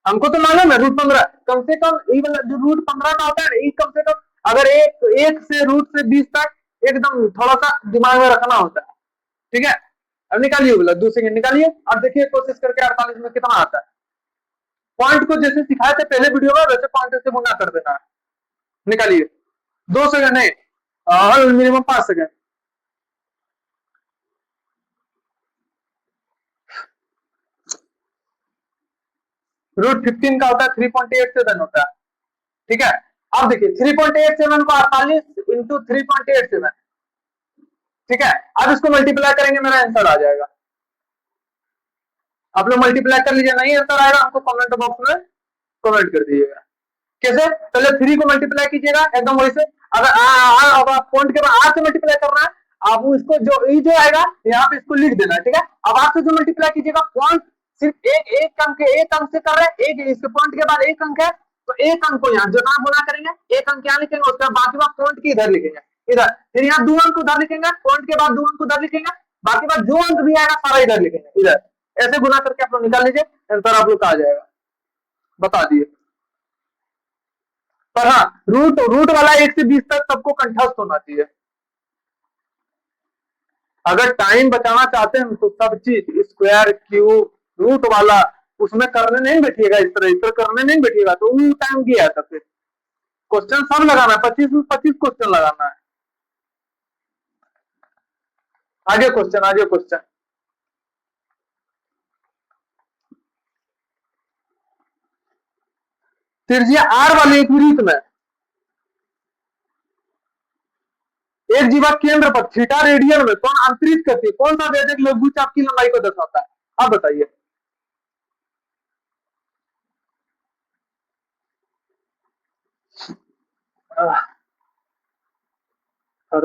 हमको तो मालूम है, √15 कम से कम ये वाला जो √15 का होता है, ये कम से कम अगर एक से रूट से 20 तक एकदम थोड़ा सा दिमाग में रखना होता है। ठीक है, अब निकालिए बोला, 2 सेकंड निकालिए। अब देखिए कोशिश करके 48 में कितना आता है। पॉइंट को जैसे सिखाए थे पहले वीडियो में, वैसे पॉइंट से गुना कर देना है। निकालिए, 2 सेकंड नहीं, मिनिमम 5 सेकंड। √15 का होता है 3.87 होता है। ठीक है, अब देखिए 3.87 को 48 इंटू 3.87। ठीक है, अब इसको मल्टीप्लाई करेंगे, मेरा आंसर आ जाएगा। आप लोग मल्टीप्लाई कर लीजिए, नहीं आंसर आएगा हमको कमेंट बॉक्स में कमेंट कर दीजिएगा। कैसे? पहले 3 को मल्टीप्लाई कीजिएगा एकदम वैसे। अगर पॉइंट के बाद 8 से मल्टीप्लाई करना है, आप इसको जो आएगा यहाँ पे इसको लिख देना है। ठीक है, अब 8 से जो मल्टीप्लाई कीजिएगा, पॉइंट सिर्फ एक अंक से कर रहे हैं, एक इसके पॉइंट के बाद एक अंक है तो एक अंक को यहाँ जितना गुना करेंगे, एक अंक यहाँ लिखेंगे, उसके बाद बाकी बात पॉइंट की इधर लिखेंगे, इधर। फिर यहाँ 2 अंक उधर लिखेंगे, पॉइंट के बाद 2 अंक उधर लिखेंगे, बाकी बात जो अंक भी आएगा सारा इधर लिखेंगे, इधर। ऐसे गुना करके आप लोग निकाल लीजिए, आंसर आप लोग का आ जाएगा। बता दिए। पर हाँ, रूट वाला 1 से 20 तक सबको कंठस्थ होना चाहिए। अगर टाइम बचाना चाहते हैं तो सब चीज स्क्वायर क्यूब रूट वाला उसमें करने नहीं बैठिएगा, इस तरह करने नहीं बैठिएगा तो वो टाइम गया था। फिर क्वेश्चन सब लगाना है, 25 में 25 क्वेश्चन लगाना है। आगे क्वेश्चन त्रिज्या आर वाले एक वृत्त में एक जीवा केंद्र पर थीटा रेडियन में कौन अंतरित करती है? कौन सा व्यंजक लघुचाप की लंबाई को दर्शाता है? आप बताइए। हर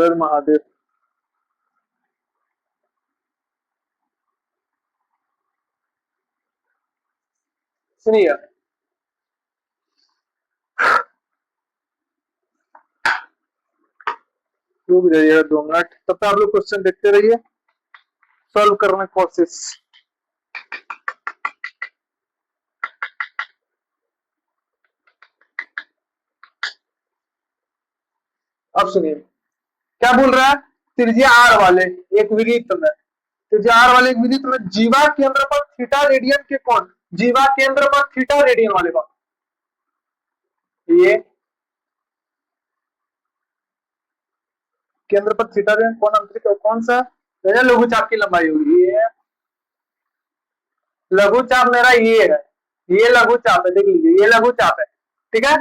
हर महादेव। सुनिए, रुक जाइए 2 मिनट, तब तक आप लोग क्वेश्चन देखते रहिए, सॉल्व करने की कोशिश। अब सुनिए क्या बोल रहा है। त्रिज्या आर वाले एक वृत्त में, त्रिज्या आर वाले एक वृत्त में जीवा केंद्र पर थीटा रेडियन के कोण, जीवा केंद्र पर थीटा रेडियन वाले कोण, ये केंद्र पर थीटा रेडियन कोण अंतरिक्ष कौन सा लघु चाप की लंबाई होगी, ये लघु चाप मेरा ये है, ये लघु चाप है, देख लीजिए ये लघु चाप है, ठीक है।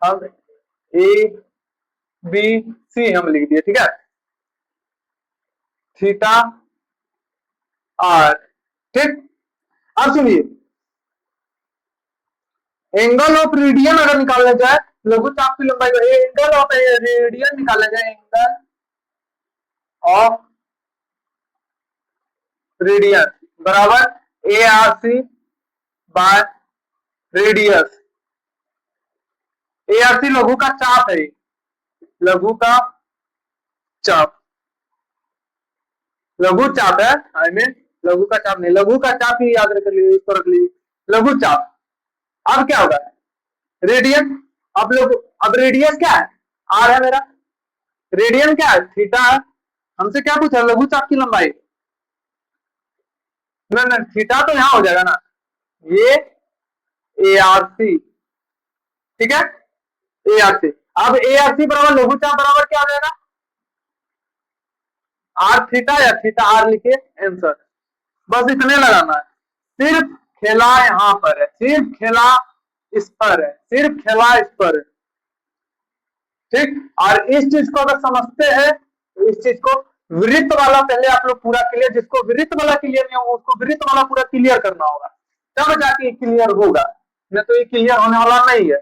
हम ए बी सी हम लिख दिए, ठीक है, थीटा आर, ठीक। अब सुनिए, एंगल ऑफ रेडियन अगर निकालना जाए, लघु चाप की लंबाई का एंगल ऑफ रेडियन निकालना जाए, एंगल ऑफ रेडियन बराबर A R C by radius. A R C लघु का चाप है, लघु का चाप, लघु चाप है, आई मीन लघु का चाप नहीं, लघु का चाप ही याद रख लीजिए, इसको रख लीजिए लघु चाप। अब क्या होगा, रेडियन, अब लोग, अब रेडियस क्या है, आर है मेरा, रेडियन क्या है, थीटा है, हमसे क्या पूछा, लघु चाप की लंबाई, ना थीटा तो यहां हो जाएगा ना, ये ए आर सी, ठीक है, ए आर सी। अब ए आर सी बराबर लघु चाप बराबर क्या हो जाएगा, आर थीटा या थीटा आर लिखिए, आंसर बस इतने लगाना है, सिर्फ खेला यहां पर है, सिर्फ खेला इस पर है, सिर्फ खेला इस पर है, ठीक। और इस चीज को अगर समझते हैं तो इस चीज को वृत्त वाला पहले आप लोग पूरा क्लियर, जिसको वृत्त वाला क्लियर नहीं होगा उसको वृत्त वाला पूरा क्लियर करना होगा, तब जाके क्लियर होगा, नहीं तो ये क्लियर होने वाला नहीं है।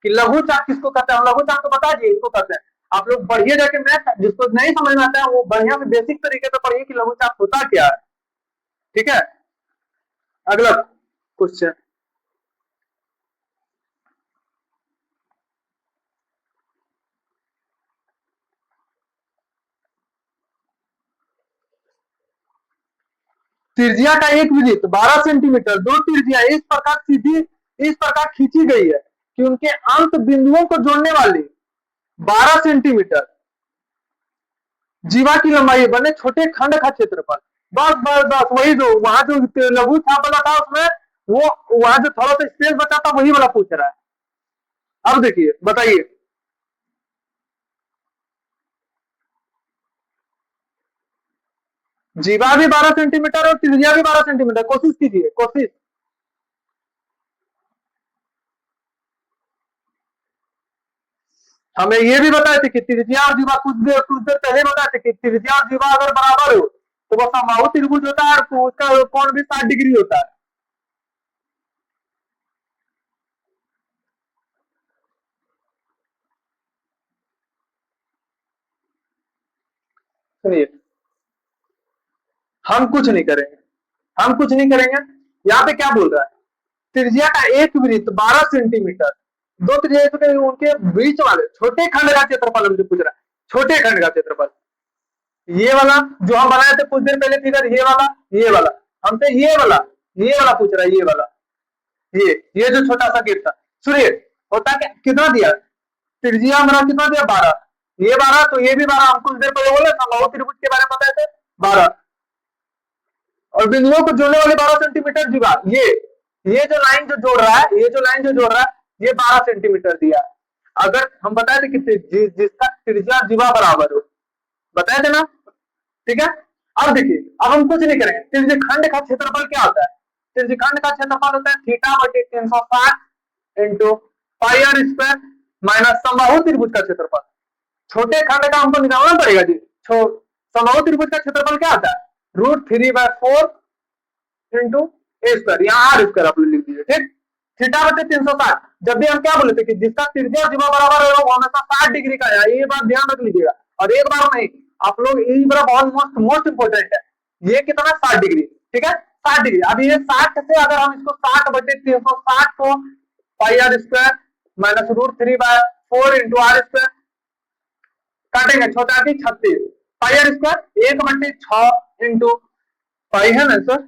कि लघु चाप किसको कहते हैं, लघु चाप तो बता दिए इसको कहते हैं, आप लोग बढ़िया जाके मैथ, जिसको नहीं समझ में आता है वो बढ़िया से बेसिक तरीके से पढ़िए कि लघु चाप होता क्या है, ठीक है। अगला क्वेश्चन, त्रिज्या का एक वृत्त 12 सेंटीमीटर, दो त्रिज्या इस प्रकार सीधी इस प्रकार खींची गई है कि उनके अंत बिंदुओं को जोड़ने वाली 12 सेंटीमीटर जीवा की लंबाई बने छोटे खंड का क्षेत्रफल, बस बस बस वही जो वहां जो लघु छाप वाला था उसमें वो वहां जो थोड़ा सा स्पेस बचा था वही वाला पूछ रहा है। अब देखिए बताइए, जीवा भी 12 सेंटीमीटर और त्रिज्या भी 12 सेंटीमीटर, कोशिश कीजिए, कोशिश। हमें ये भी बताए थे कि त्रिज्या और जीवा कुछ देर पहले बताए थे कि त्रिज्या और जीवा अगर बराबर हो तो वो समबाहु त्रिभुज होता है और उसका कोण भी 60 डिग्री होता है। सुनिए, हम कुछ नहीं करेंगे, हम कुछ नहीं करेंगे, यहाँ पे क्या बोल रहा है, त्रिज्या का एक वृत्त 12 सेंटीमीटर, दो त्रिज्या उनके बीच वाले छोटे खंड का क्षेत्रफल हमसे पूछ रहा है, छोटे खंड का क्षेत्रफल, ये वाला जो हम बनाए थे कुछ देर पहले फिगर, ये वाला हमसे ये वाला पूछ रहा है, ये वाला, ये जो छोटा सा गेट था। सुनिए, होता क्या, कितना दिया, त्रिज्या हमारा कितना दिया 12, ये 12 तो ये भी 12, हम कुछ देर पहले बोले समबाहु त्रिभुज के बारे में बताए थे 12, और बिंदुओं को जोड़ने वाले 12 सेंटीमीटर जीवा, ये जो लाइन जो जोड़ रहा है, ये जो लाइन जो जोड़ रहा है ये 12 सेंटीमीटर दिया। अगर हम बताए थे कि जिसका त्रिज्या जीवा बराबर हो, बताए थे ना, ठीक है। अब देखिए, अब हम कुछ नहीं करेंगे, त्रिज्यखंड का क्षेत्रफल क्या होता है, त्रिज्यखंड का क्षेत्रफल होता है थीटा बटे 360 into pi are square minus समबाहु त्रिभुज का क्षेत्रफल। छोटे खंड का हमको निकालना पड़ेगा जी, समबाहु त्रिभुज का क्षेत्रफल क्या होता है, √3/4 इंटू ए स्क्वायर, यहाँ आर स्क्वायर आप लोग लिख दीजिए, ठीक। थीटा बटे 360, जब भी हम क्या बोले थे कि जिसका त्रिज्या जीवा बराबर है वो हमेशा 60 डिग्री का है, ये बात ध्यान रख लीजिएगा। और एक बार नहीं, आप लोग ये बड़ा बहुत मोस्ट इंपोर्टेंट है, ये कितना 60 डिग्री, ठीक है, 60 डिग्री। अब ये 60 से अगर हम इसको 60 बटे 360 को pi are square minus √3/4 into r square काटेंगे, छोटा की 36 pi are square 1/6 into pi है ना सर,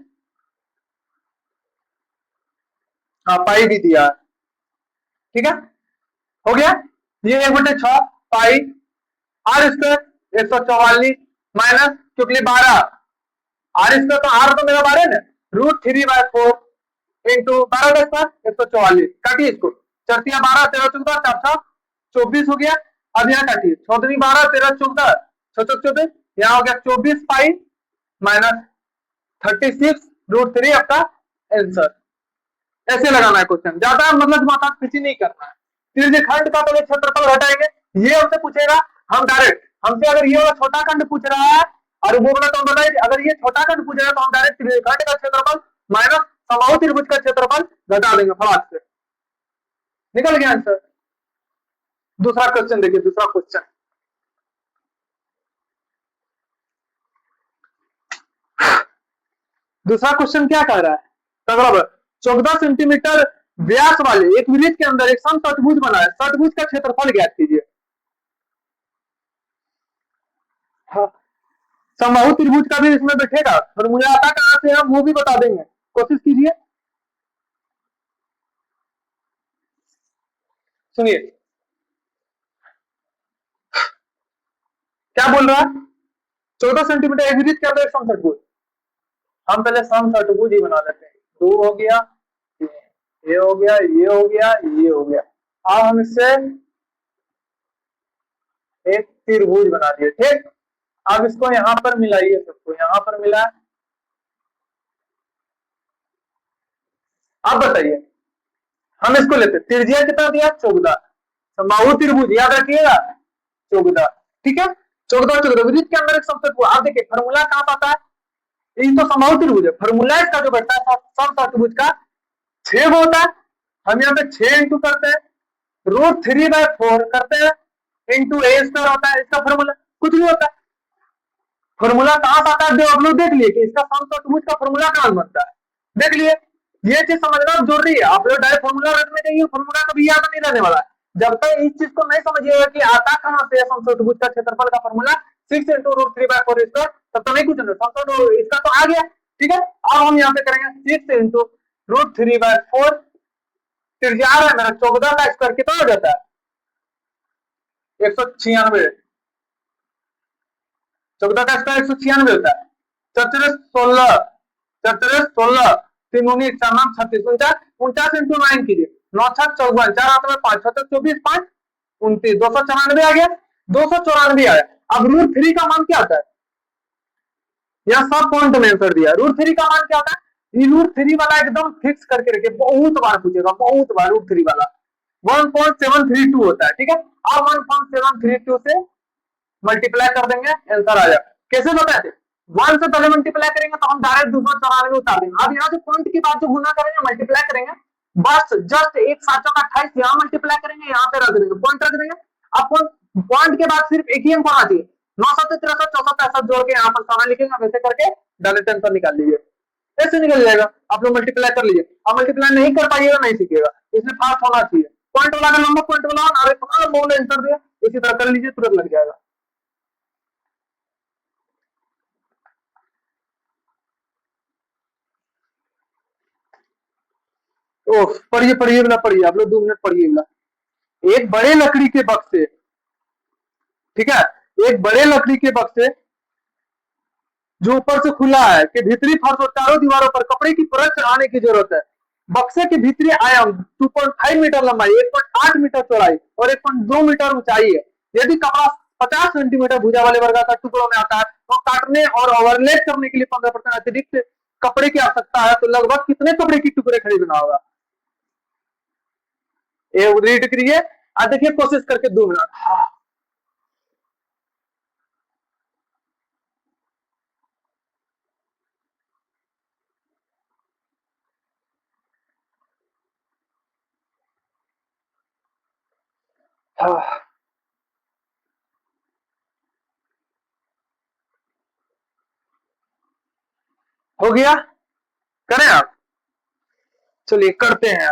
हाँ पाई भी दिया, ठीक है, हो गया। ये 1/6 पाई आर स्क्वायर 144 माइनस क्योंकि 12 आर स्क्वायर तो आर तो मेरा 12 है ना, √3/4 इंटू 12 144 काटिए इसको, 4 12 13 14 4 6 24 हो गया। अब यहाँ काटिए 6 दूनी 12 13 14 6 चौक 24, यहाँ हो गया 24 पाई माइनस 36√3 आपका आंसर। ऐसे लगाना है क्वेश्चन, ज्यादा मतलब माथा खींची नहीं करना है। त्रिज्य खंड का पहले क्षेत्रफल घटाएंगे, ये हमसे पूछेगा, हम डायरेक्ट हमसे अगर ये वाला छोटा खंड पूछ रहा है और वो वाला तो हम बताइए, अगर ये छोटा खंड पूछ रहा है तो हम डायरेक्ट त्रिज्य खंड का क्षेत्रफल माइनस समबाहु त्रिभुज का क्षेत्रफल घटा देंगे फटाक से, निकल गया आंसर। दूसरा क्वेश्चन देखिए, दूसरा क्वेश्चन दूसरा क्वेश्चन क्या कह रहा है, तगड़ा 14 सेंटीमीटर व्यास वाले एक वृत्त के अंदर एक समषटभुज बना है, षटभुज का क्षेत्रफल ज्ञात कीजिए। हाँ, समबाहु त्रिभुज का भी इसमें बैठेगा और मुझे आता कहां से हम वो भी बता देंगे, कोशिश कीजिए। सुनिए क्या बोल रहा है, 14 सेंटीमीटर एक वृत्त के अंदर एक समषटभुज, हम पहले समषटभुज ही बना लेते हैं। 2 हो गया, ये हो गया, ये हो गया, ये हो गया। अब हम इससे एक त्रिभुज बना दिए, ठीक। अब इसको यहां पर मिलाइए, सबको यहां पर मिला। अब बताइए, हम इसको लेते, त्रिज्या कितना दिया 14, समबाहु त्रिभुज याद रखिएगा 14, ठीक है। 14 14 वृत्त के अंदर एक समषटभुज। आप देखिए फॉर्मूला कहां आता है, ये तो समबाहु त्रिभुज है, फॉर्मूला इसका जो बैठता है समषटभुज का 6 होता है। हम यहाँ पे 6 इंटू करते हैं, √3/4 करते हैं इंटू a स्क्वायर होता है, इसका फॉर्मूला कुछ नहीं होता है। फॉर्मूला कहां से आता है आप लोग देख लिए कि इसका समषटभुज का फॉर्मूला कहां बनता है, देख लिए। ये चीज समझना जरूरी है, आप लोग डायरेक्ट फॉर्मूला रटने चाहिए, फॉर्मूला कभी याद नहीं रहने वाला है। जब तक इस चीज को नहीं समझिएगा कि आता कहां से समषटभुज का क्षेत्रफल का फॉर्मूला 6 इंटू √3/4 स्क्वायर, तब तो नहीं कुछ समझो, इसका तो आ गया, ठीक है। अब हम यहाँ पे करेंगे 6 इंटू √3/4, त्रिज्या आ रहा है मेरा 14 का स्क्वायर कितना हो जाता है 196, 14 का स्क्वायर 196 होता है। 4 16 4 16 3 19 4 9 36 49 इंटू 9 कीजिए, 9 6 54 4 हाथ में 5 6 24 5 29 294 आ गया, 294 आया। अब √3 का मान क्या आता है, यह सब पॉइंट में आंसर दिया। √3 का मान क्या होता है, ये √3 वाला एकदम फिक्स करके रखिए, बहुत बार पूछेगा, बहुत बार √3 वाला 1.732 होता है, ठीक है। अब 1.732 से मल्टीप्लाई कर देंगे, आंसर आ जाए। कैसे बताते, 1 से पहले मल्टीप्लाई करेंगे तो हम डायरेक्ट 294 उतार देंगे। अब यहाँ से पॉइंट के बाद जो गुना करेंगे मल्टीप्लाई करेंगे, बस जस्ट 1 7 का 28 यहाँ मल्टीप्लाई करेंगे, यहाँ पे रख देंगे, पॉइंट रख देंगे। अब पॉइंट के बाद सिर्फ एक ही अंक होना चाहिए, 9 7 63 64 65 जोड़ के यहाँ पर सारा लिखेंगे, वैसे करके डायरेक्ट आंसर निकाल लीजिए, ऐसे निकल जाएगा। आप लोग मल्टीप्लाई कर लीजिए, अब मल्टीप्लाई नहीं कर पाइएगा नहीं सीखिएगा, इसलिए फास्ट होना चाहिए। पॉइंट वाला का लंबा पॉइंट वाला और इतना बोल आंसर दिया, इसी तरह कर लीजिए, तुरंत लग जाएगा। ओह पढ़िए पढ़िए ना, पढ़िए आप लोग 2 मिनट पढ़िए ना। एक बड़े लकड़ी के बक्से, ठीक है, एक बड़े लकड़ी के बक्से जो ऊपर से खुला है के भीतरी फर्श और चारों दीवारों पर कपड़े की परत चढ़ाने की जरूरत है। बक्से के भीतरी आयाम 2.5 मीटर लंबाई, 1.8 मीटर चौड़ाई और 1.2 मीटर ऊंचाई है। यदि कपड़ा 50 सेंटीमीटर भुजा वाले वर्गाकार टुकड़ों में आता है तो काटने और ओवरलेप करने के लिए 15% अतिरिक्त कपड़े की आवश्यकता है, तो लगभग कितने कपड़े की टुकड़े खरीदना होगा, ये रीड करिए। आज देखिए कोशिश करके 2 मिनट। हाँ हाँ हो गया, करें आप, चलिए करते हैं।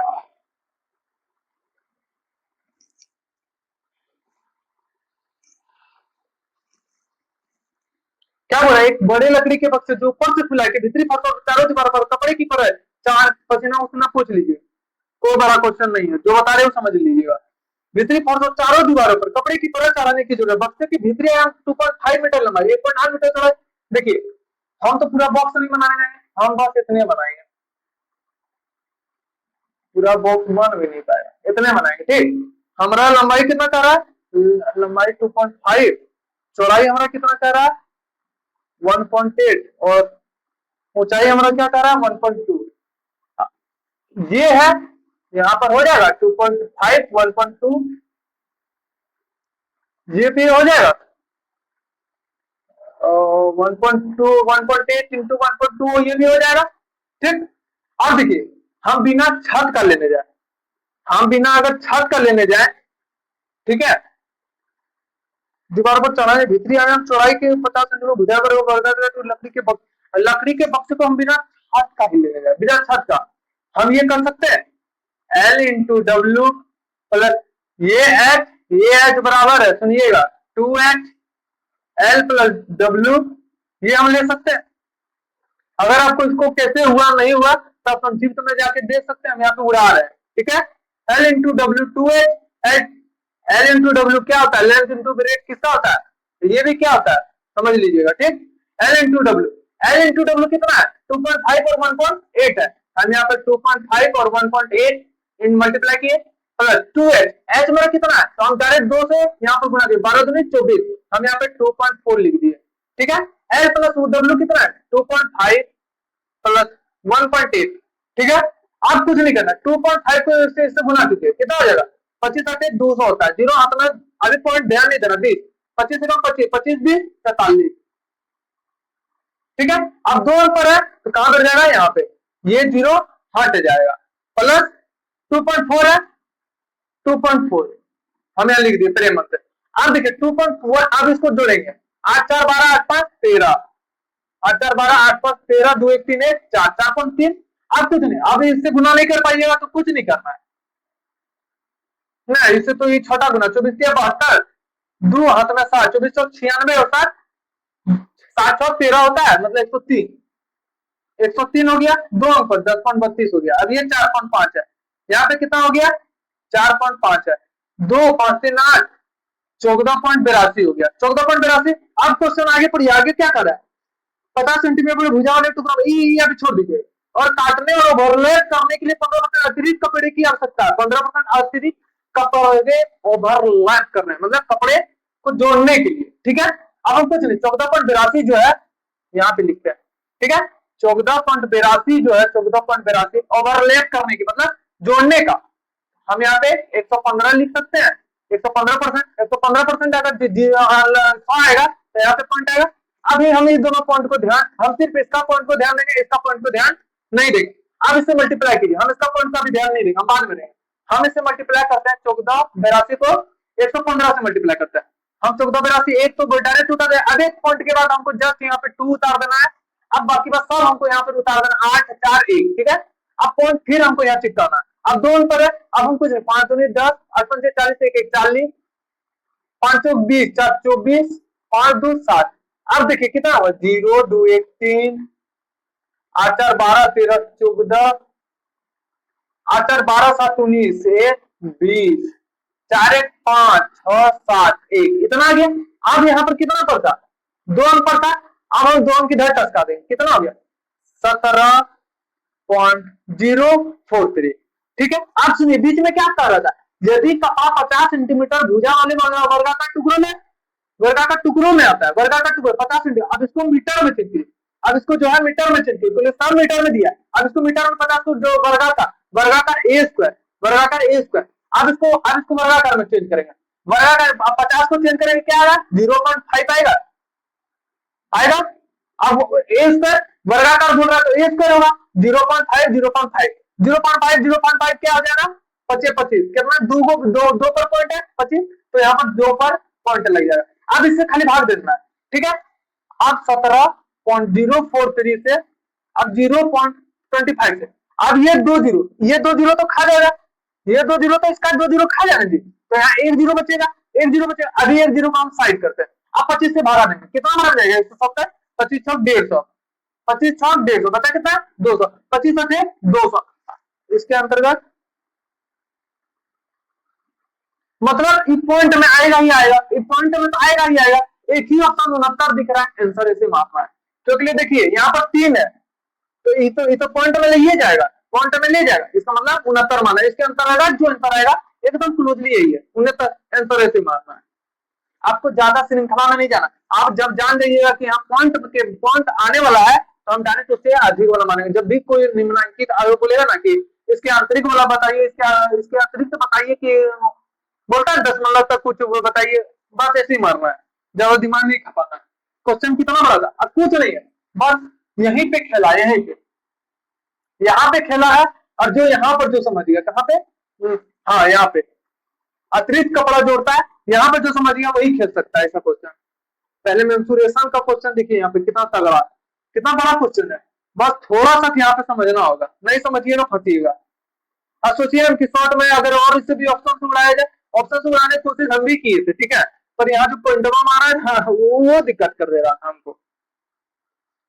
क्या बोला, एक बड़े लकड़ी के बक्से जो ऊपर से खुला है के भीतरी फर्श और चारों दीवारों पर कपड़े की परत, चार पसीना उसीना पूछ लीजिए, कोई बड़ा क्वेश्चन नहीं है, जो बता रहे हो समझ लीजिएगा। भीतरी फर्श और चारों दीवारों पर कपड़े की परत चढ़ाने की जरूरत, बक्से की भीतरी आयाम 2.5 मीटर लंबाई, 1.8 मीटर चौड़ाई। देखिए हम तो पूरा बॉक्स नहीं बनाएंगे, हम बस इतने बनाएंगे, पूरा बॉक्स बन भी नहीं पाएगा, इतने बनाएंगे। ठीक, हमारा लंबाई कितना कह रहा है, लंबाई 2.5, चौड़ाई हमारा कितना कह रहा है 1.8, और ऊंचाई हमारा क्या कह रहा है 1.2। ये है, यहाँ पर हो जाएगा 2.5 1.2, ये भी हो जाएगा 1.2 1.8 इंटू 1.2, ये भी हो जाएगा। ठीक, अब देखिए हम बिना छत का लेने जाए, हम बिना अगर छत का लेने जाए, ठीक है, दीवार पर चढ़ाने भीतरी आयाम चौड़ाई के 50 सेंटीमीटर भुजा वर्ग तो लकड़ी के बक्से को हम बिना छत का ही लेने जाए, बिना छत का हम ये कर सकते हैं L इंटू डब्ल्यू प्लस ये H बराबर है, सुनिएगा 2H L प्लस डब्ल्यू, ये हम ले सकते हैं। अगर आपको इसको कैसे हुआ नहीं हुआ तो आप संक्षिप्त में जाके देख सकते हैं, हम यहाँ पे उड़ा रहे हैं। ठीक है, L into W 2H, L into W क्या होता है, लेंथ इंटू ब्रेड किसका होता है, तो ये भी क्या होता है समझ लीजिएगा। ठीक, L इंटू डब्ल्यू कितना है 2.5 और 1.8 है, हम यहाँ पे 2.5 और 1.8 इन मल्टीप्लाई किए प्लस 2H, H मेरा कितना है तो हम डायरेक्ट 2 से यहाँ पर गुणा दिए, 12 दूनी 24, हम यहाँ पे 2.4 लिख दिए। ठीक है, L प्लस डब्ल्यू कितना है 2.5 प्लस 1.8। ठीक है, आप कुछ नहीं करना, 2.5 को इससे गुना कीजिए, कितना हो जाएगा 25 आते 200 होता है, जीरो हाथ में अभी पॉइंट ध्यान नहीं देना, 20 25 से 25 25 20 43। ठीक है, अब 2 पर है तो कहां पर जाएगा, यहाँ पे ये जीरो हट जाएगा, प्लस 2.4 है 2.4 हम यहाँ लिख दिए प्रेम से। अब देखिए 2.4, अब इसको जोड़ेंगे 8 4 12 8 5 13, 8 4 12 8 5 13, 2 1 3 1 4 4.3। अब कुछ नहीं, अब इससे गुना नहीं कर पाइएगा तो कुछ नहीं करना है ना, इससे तो ये छोटा गुना 24 72, 2 हाथ में 7 24 96 होता है, 7 6 13 होता है, मतलब 103, 103 हो गया, 2 अंक पर 10.32 हो गया। अब ये 4.5 है, यहाँ पे कितना हो गया 4.5 है, 2 5 3 8 14.82 हो गया, 14.82। अब क्वेश्चन आगे पढ़िए, आगे क्या कर रहा है 50 सेंटीमीटर भुजा वाले टुकड़ा अभी छोड़ दीजिए, और काटने और ओवरलैप करने के लिए 15% अतिरिक्त कपड़े की आवश्यकता है, 15% अतिरिक्त कपड़े ओवरलैप करने मतलब कपड़े को जोड़ने के लिए। ठीक है, अब हम कुछ नहीं 14.82 जो है यहाँ पे लिखते हैं। ठीक है, 14.82 जो है 14.82 ओवरलैप करने की मतलब जोड़ने का, हम यहाँ पे 115 लिख सकते हैं, 115% अगर आएगा तो यहाँ पे पॉइंट आएगा। अभी हम इस दोनों पॉइंट को ध्यान, हम सिर्फ इसका पॉइंट को ध्यान देंगे, इसका पॉइंट को ध्यान नहीं देंगे। अब इससे मल्टीप्लाई कीजिए, हम इसका पॉइंट का भी ध्यान नहीं देंगे, हम बाद में देंगे। हम इससे मल्टीप्लाई करते हैं 1482 को 115 से मल्टीप्लाई करते हैं, हम 1482 एक तो डायरेक्ट उतार दे, अब एक पॉइंट के बाद हमको जस्ट यहाँ पे 2 उतार देना है, अब बाकी बस सब हमको यहाँ पर उतार देना 8 4 1। ठीक है, अब पॉइंट फिर हमको यहाँ चिप करना है, अब 2 पर है, अब हम कुछ 5 दूनी 10 8 5 40 1 1 40 5 20 4 24 5 2 7। अब देखिए कितना हुआ 0 2 1 3 8 4 12 13 14 8 4 12 7 19 1 20 4 1 5 6 7 1, इतना आ गया। अब यहाँ पर कितना पड़ता 2 अंक पड़ता, अब हम 2 अंक इधर टचका देंगे, कितना हो गया 17.043। ठीक है, अब सुनिए बीच में क्या कर रहा था, यदि कपड़ा 50 सेंटीमीटर भुजा वाले वर्गाकार टुकड़ों में आता है, वर्गाकार टुकड़े 50 सेंटीमीटर, अब इसको मीटर में चेक कीजिए, अब इसको जो है मीटर में चेक कीजिए, सब मीटर में दिया, अब इसको मीटर में 50 को जो वर्गाकार ए स्क्वायर, अब इसको वर्गाकार में चेंज करेंगे, वर्गाकार 50 को चेंज करेंगे क्या आएगा 0.5 आएगा। अब ए स्क्वायर वर्गाकार बोल रहा है तो ए स्क्वायर होगा 0.5 क्या हो जाएगा 25 कितना 2 पर पॉइंट है 25, तो यहाँ पर 2 पर पॉइंट लग जाएगा। अब इससे खाली भाग देना है। ठीक है, अब 17.043 से अब 0.25 से, अब ये 2 जीरो तो खा जाएगा, ये 2 जीरो तो इसका 2 जीरो खा जाने दी, तो यहाँ 1 जीरो बचेगा, अभी 1 जीरो को हम साइड करते हैं, अब 25 से भागा देंगे, कितना भाग जाएगा 170 25 छक 150, 25 छक 150 बता कितना 200, 25 से 200, इसके अंतर्गत मतलब इस पॉइंट में आएगा ही आएगा, इस पॉइंट में तो आएगा ही आएगा, एक ही ऑप्शन 69 दिख रहा है, आंसर ऐसे मापना है। क्योंकि देखिए यहाँ पर 3 है, तो ये तो पॉइंट में ले जाएगा, पॉइंट में ले जाएगा, इसका मतलब 69 माना। इसके अंतर आएगा, जो अंतर आएगा एकदम क्लोजली यही है, 69 आंसर ऐसे मारना है। आपको ज्यादा श्रृंखला में नहीं जाना। आप जब जान जाइएगा कि यहाँ पॉइंट आने वाला है, तो हम डायरेक्ट उससे अधिक वाला मानेंगे। जब भी कोई निम्नलिखित आयोग बोलेगा ना कि इसके आंतरिक वाला बताइए, इसके अतिरिक्त बताइए, कि बोलता है 10 तक कुछ बताइए, बस ऐसे ही मारना है, ज्यादा दिमाग नहीं खपाना है। क्वेश्चन कितना बड़ा था, अब कुछ नहीं है, बस यहीं पे खेला, यहीं पे यहाँ पे खेला है। और जो यहाँ पर जो समझ गया, कहाँ पे, हाँ यहाँ पे अतिरिक्त कपड़ा जोड़ता है, यहाँ पे जो समझ गया वही खेल सकता है ऐसा क्वेश्चन। पहले मेंसुरेशन का क्वेश्चन देखिए यहाँ पे कितना तगड़ा, कितना बड़ा क्वेश्चन है। बस थोड़ा सा यहाँ पे समझना होगा, नहीं समझिएगा फंसीएगा। अब सोचिए हम कि शॉर्ट में अगर और इससे भी ऑप्शन उड़ाया जाए, ऑप्शन उड़ाने की कोशिश हम भी किए थे, ठीक है, पर यहाँ जो पॉइंटवा मारा है ना, वो दिक्कत कर दे रहा था हमको,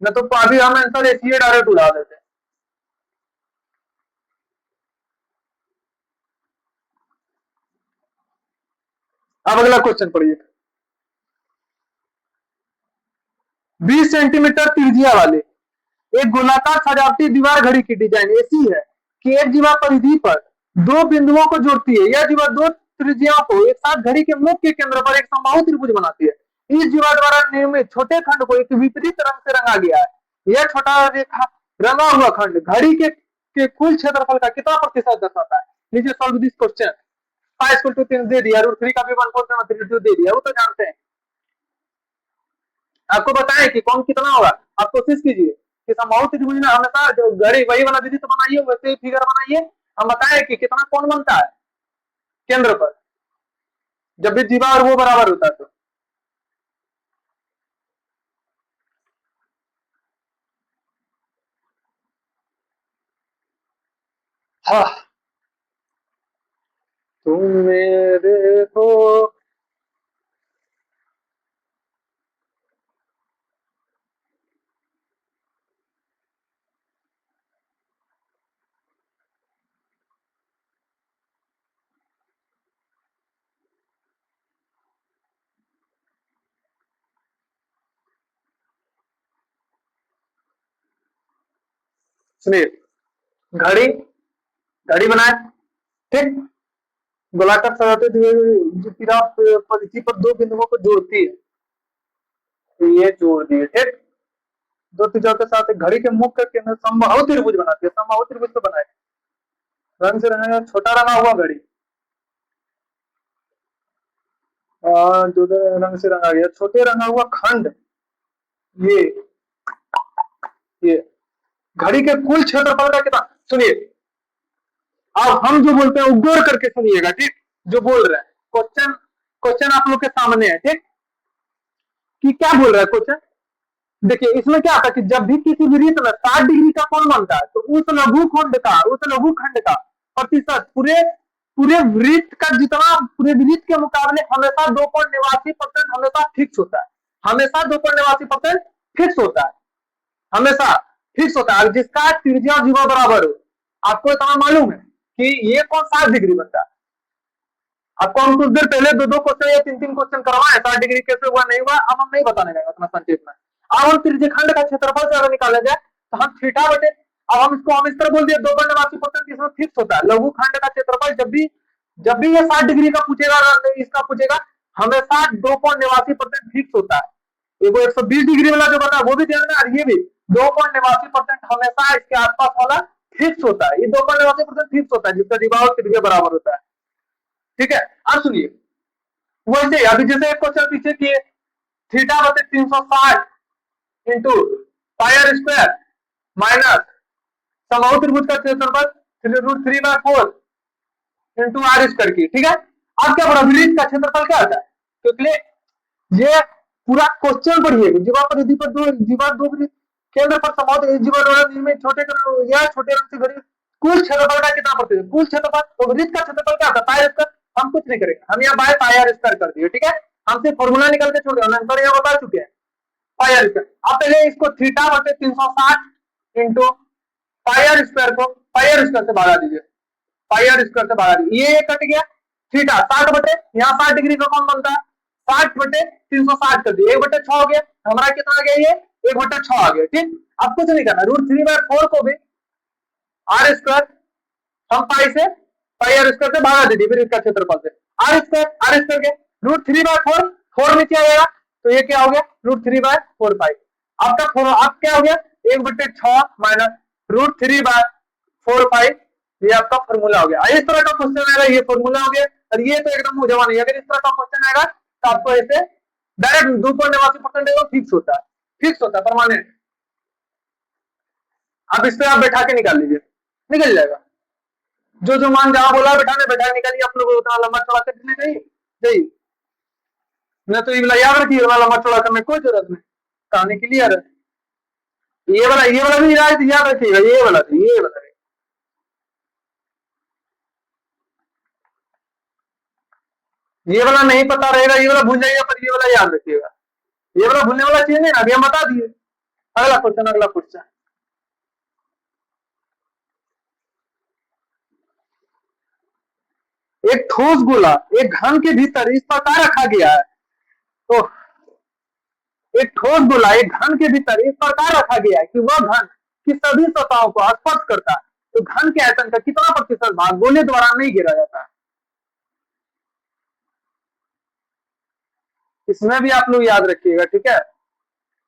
न तो अभी हम आंसर ऐसे डायरेक्ट उड़ा देते। अब अगला क्वेश्चन पढ़िए। 20 सेंटीमीटर त्रिज्या वाले एक गोलाकार सजावटी दीवार घड़ी की डिजाइन ऐसी है कि एक जीवा परिधि पर दो बिंदुओं को जोड़ती है। यह जीवा दो त्रिज्याओं को एक साथ घड़ी के मुख के केंद्र पर एक समबाहु त्रिभुज बनाती है। इस जीवा द्वारा निर्मित छोटे खंड को एक विपरीत रंग से रंगा गया है। यह छोटा रेखा रंगा हुआ खंड घड़ी के कुल क्षेत्रफल का कितना प्रतिशत दर्शाता है? नीचे solve this question. Five equal to 3 दे दिया, रूट 3 का भी 1.32 दे दिया, वो तो जानते हैं। आपको बताएं कि कौन कितना होगा, आप कोशिश कीजिए कि समबाहु त्रिभुज में हमेशा जो घड़ी वही वाला विधि तो बनाइए, वैसे ही फिगर बनाइए, हम बताएं कि कितना कौन बनता है केंद्र पर, जब भी जीवा और वो बराबर होता है तो। हाँ, तुम मेरे हो। सुनिए, घड़ी घड़ी बनाए, ठीक, गोलाकार सजाते परिधि पर दो बिंदुओं को जोड़ती है, तो ये जोड़ दिए, ठीक। दो त्रिज्याओं के साथ एक घड़ी के मुख के केंद्र समबाहु त्रिभुज बनाती है। समबाहु त्रिभुज तो बनाए, रंग से रंगा छोटा रंगा हुआ घड़ी, जो रंग से रंगा गया छोटे रंगा हुआ खंड, ये ये घड़ी के कुल क्षेत्रफल का कितना। सुनिए, अब हम जो बोलते हैं वो गौर करके सुनिएगा, ठीक, जो बोल रहे हैं क्वेश्चन, क्वेश्चन आप लोग के सामने है, ठीक, कि क्या बोल रहा है क्वेश्चन। देखिए इसमें क्या आता है कि जब भी किसी वृत्त में 60 डिग्री का कोण बनता है, तो उस लघु खंड का प्रतिशत पूरे पूरे वृत्त का जितना, पूरे वृत्त के मुकाबले हमेशा 2.89% हमेशा फिक्स होता है। हमेशा 2.89% फिक्स होता है, हमेशा फिक्स होता है, जिसका त्रिज्या जीवा बराबर हो। आपको इतना मालूम है कि ये कौन 60 डिग्री बनता है। आपको हम कुछ देर पहले दो क्वेश्चन या 3 क्वेश्चन करवाए, 60 डिग्री कैसे हुआ नहीं हुआ, अब हम नहीं बताने जाएगा उतना संक्षेप में। अब हम त्रिज्यखंड का क्षेत्रफल से अगर निकाला जाए तो हम थीटा बटे, अब हम इसको हम इस तरह बोल दिए 2.89% इसमें फिक्स होता है। लघु खंड का क्षेत्रफल जब भी ये 60 डिग्री का पूछेगा, इसका पूछेगा, हमेशा 2.89% फिक्स होता है। वो 120 डिग्री वाला जो बता है वो भी ध्यान में, और ये भी 2.89% हमेशा इसके आसपास वाला फिक्स होता है। ये 2.89% फिक्स होता है, जिसका दिमाग त्रिज्या बराबर होता है, ठीक है। अब सुनिए, वैसे अभी जैसे एक क्वेश्चन पीछे किए, थीटा बटे 360 into pi are square minus समबाहु त्रिभुज का क्षेत्रफल √3/4 इंटू आर स्क्वायर की, ठीक है। अब क्या बड़ा वृत्त का क्षेत्रफल क्या आता है, क्योंकि ये पूरा क्वेश्चन पढ़िए। जीवा परिधि पर दो वृत्त केंद्र पर समबाहु जीवा द्वारा निर्मित छोटे रंग से घड़ी कुल क्षेत्रफल का कितना प्रतिशत, कुल क्षेत्रफल, तो वृत्त का क्षेत्रफल क्या आता है, पाई आर स्क्वायर। हम कुछ नहीं करेंगे, हम यहाँ बाय पाई आर स्क्वायर कर दिए, ठीक है। हमसे फॉर्मूला निकल के छोड़ दिया, आंसर यहाँ बता चुके हैं पाई आर स्क्वायर। अब पहले इसको थीटा बटे 360 इंटू पाई आर स्क्वायर को पाई आर स्क्वायर से भागा दीजिए, पाई आर स्क्वायर से भागा दीजिए, ये कट गया। थीटा 60 बटे, यहाँ 60 डिग्री का कौन बनता है, 60 बटे 360 कर दिए, 1/6 हो गया। हमारा कितना आ गया, ये 1/6 आ गया। ठीक, अब कुछ नहीं करना, √3/4 को भी आर स्क्वायर, हम पाई आर स्क्वायर से भागा दीजिए फिर इसका क्षेत्रफल से, आर स्क्वायर के √3/4, 4 नीचे आएगा तो ये क्या हो गया, √3/4 पाई। आपका अब क्या हो गया, 1/6 माइनस √3/4 पाई, ये आपका फॉर्मूला हो गया। इस तरह का क्वेश्चन आएगा, ये फॉर्मूला हो गया, और ये तो एकदम मुझे नहीं, अगर इस तरह का क्वेश्चन आएगा तो आपको ऐसे डायरेक्ट 2.89% फिक्स होता है परमानेंट। अब इस पे आप बैठा के निकाल लीजिए, निकल जाएगा। जो मान जहां बोला बैठा निकालिए, आप लोग उतना लंबा चौड़ा करने चाहिए मैं तो ये वाला याद रखिए, लंबा चौड़ा करने कोई जरूरत नहीं, कहानी क्लियर है। ये वाला भी याद रखिएगा, ये वाला ये वाला नहीं पता रहेगा, ये वाला भूल जाइएगा, पर ये वाला याद रखिएगा। ये वाला भूलने वाला चीज नहीं, अभी हम बता दिए। अगला क्वेश्चन एक ठोस गोला एक घन के भीतर इस प्रकार रखा गया है, तो एक ठोस गोला एक घन के भीतर इस प्रकार रखा गया है कि वह घन की सभी सतहों को स्पर्श करता है, तो घन के आयतन का कितना प्रतिशत भाग गोले द्वारा नहीं घेरा जाता है। इसमें भी आप लोग याद रखिएगा, ठीक है,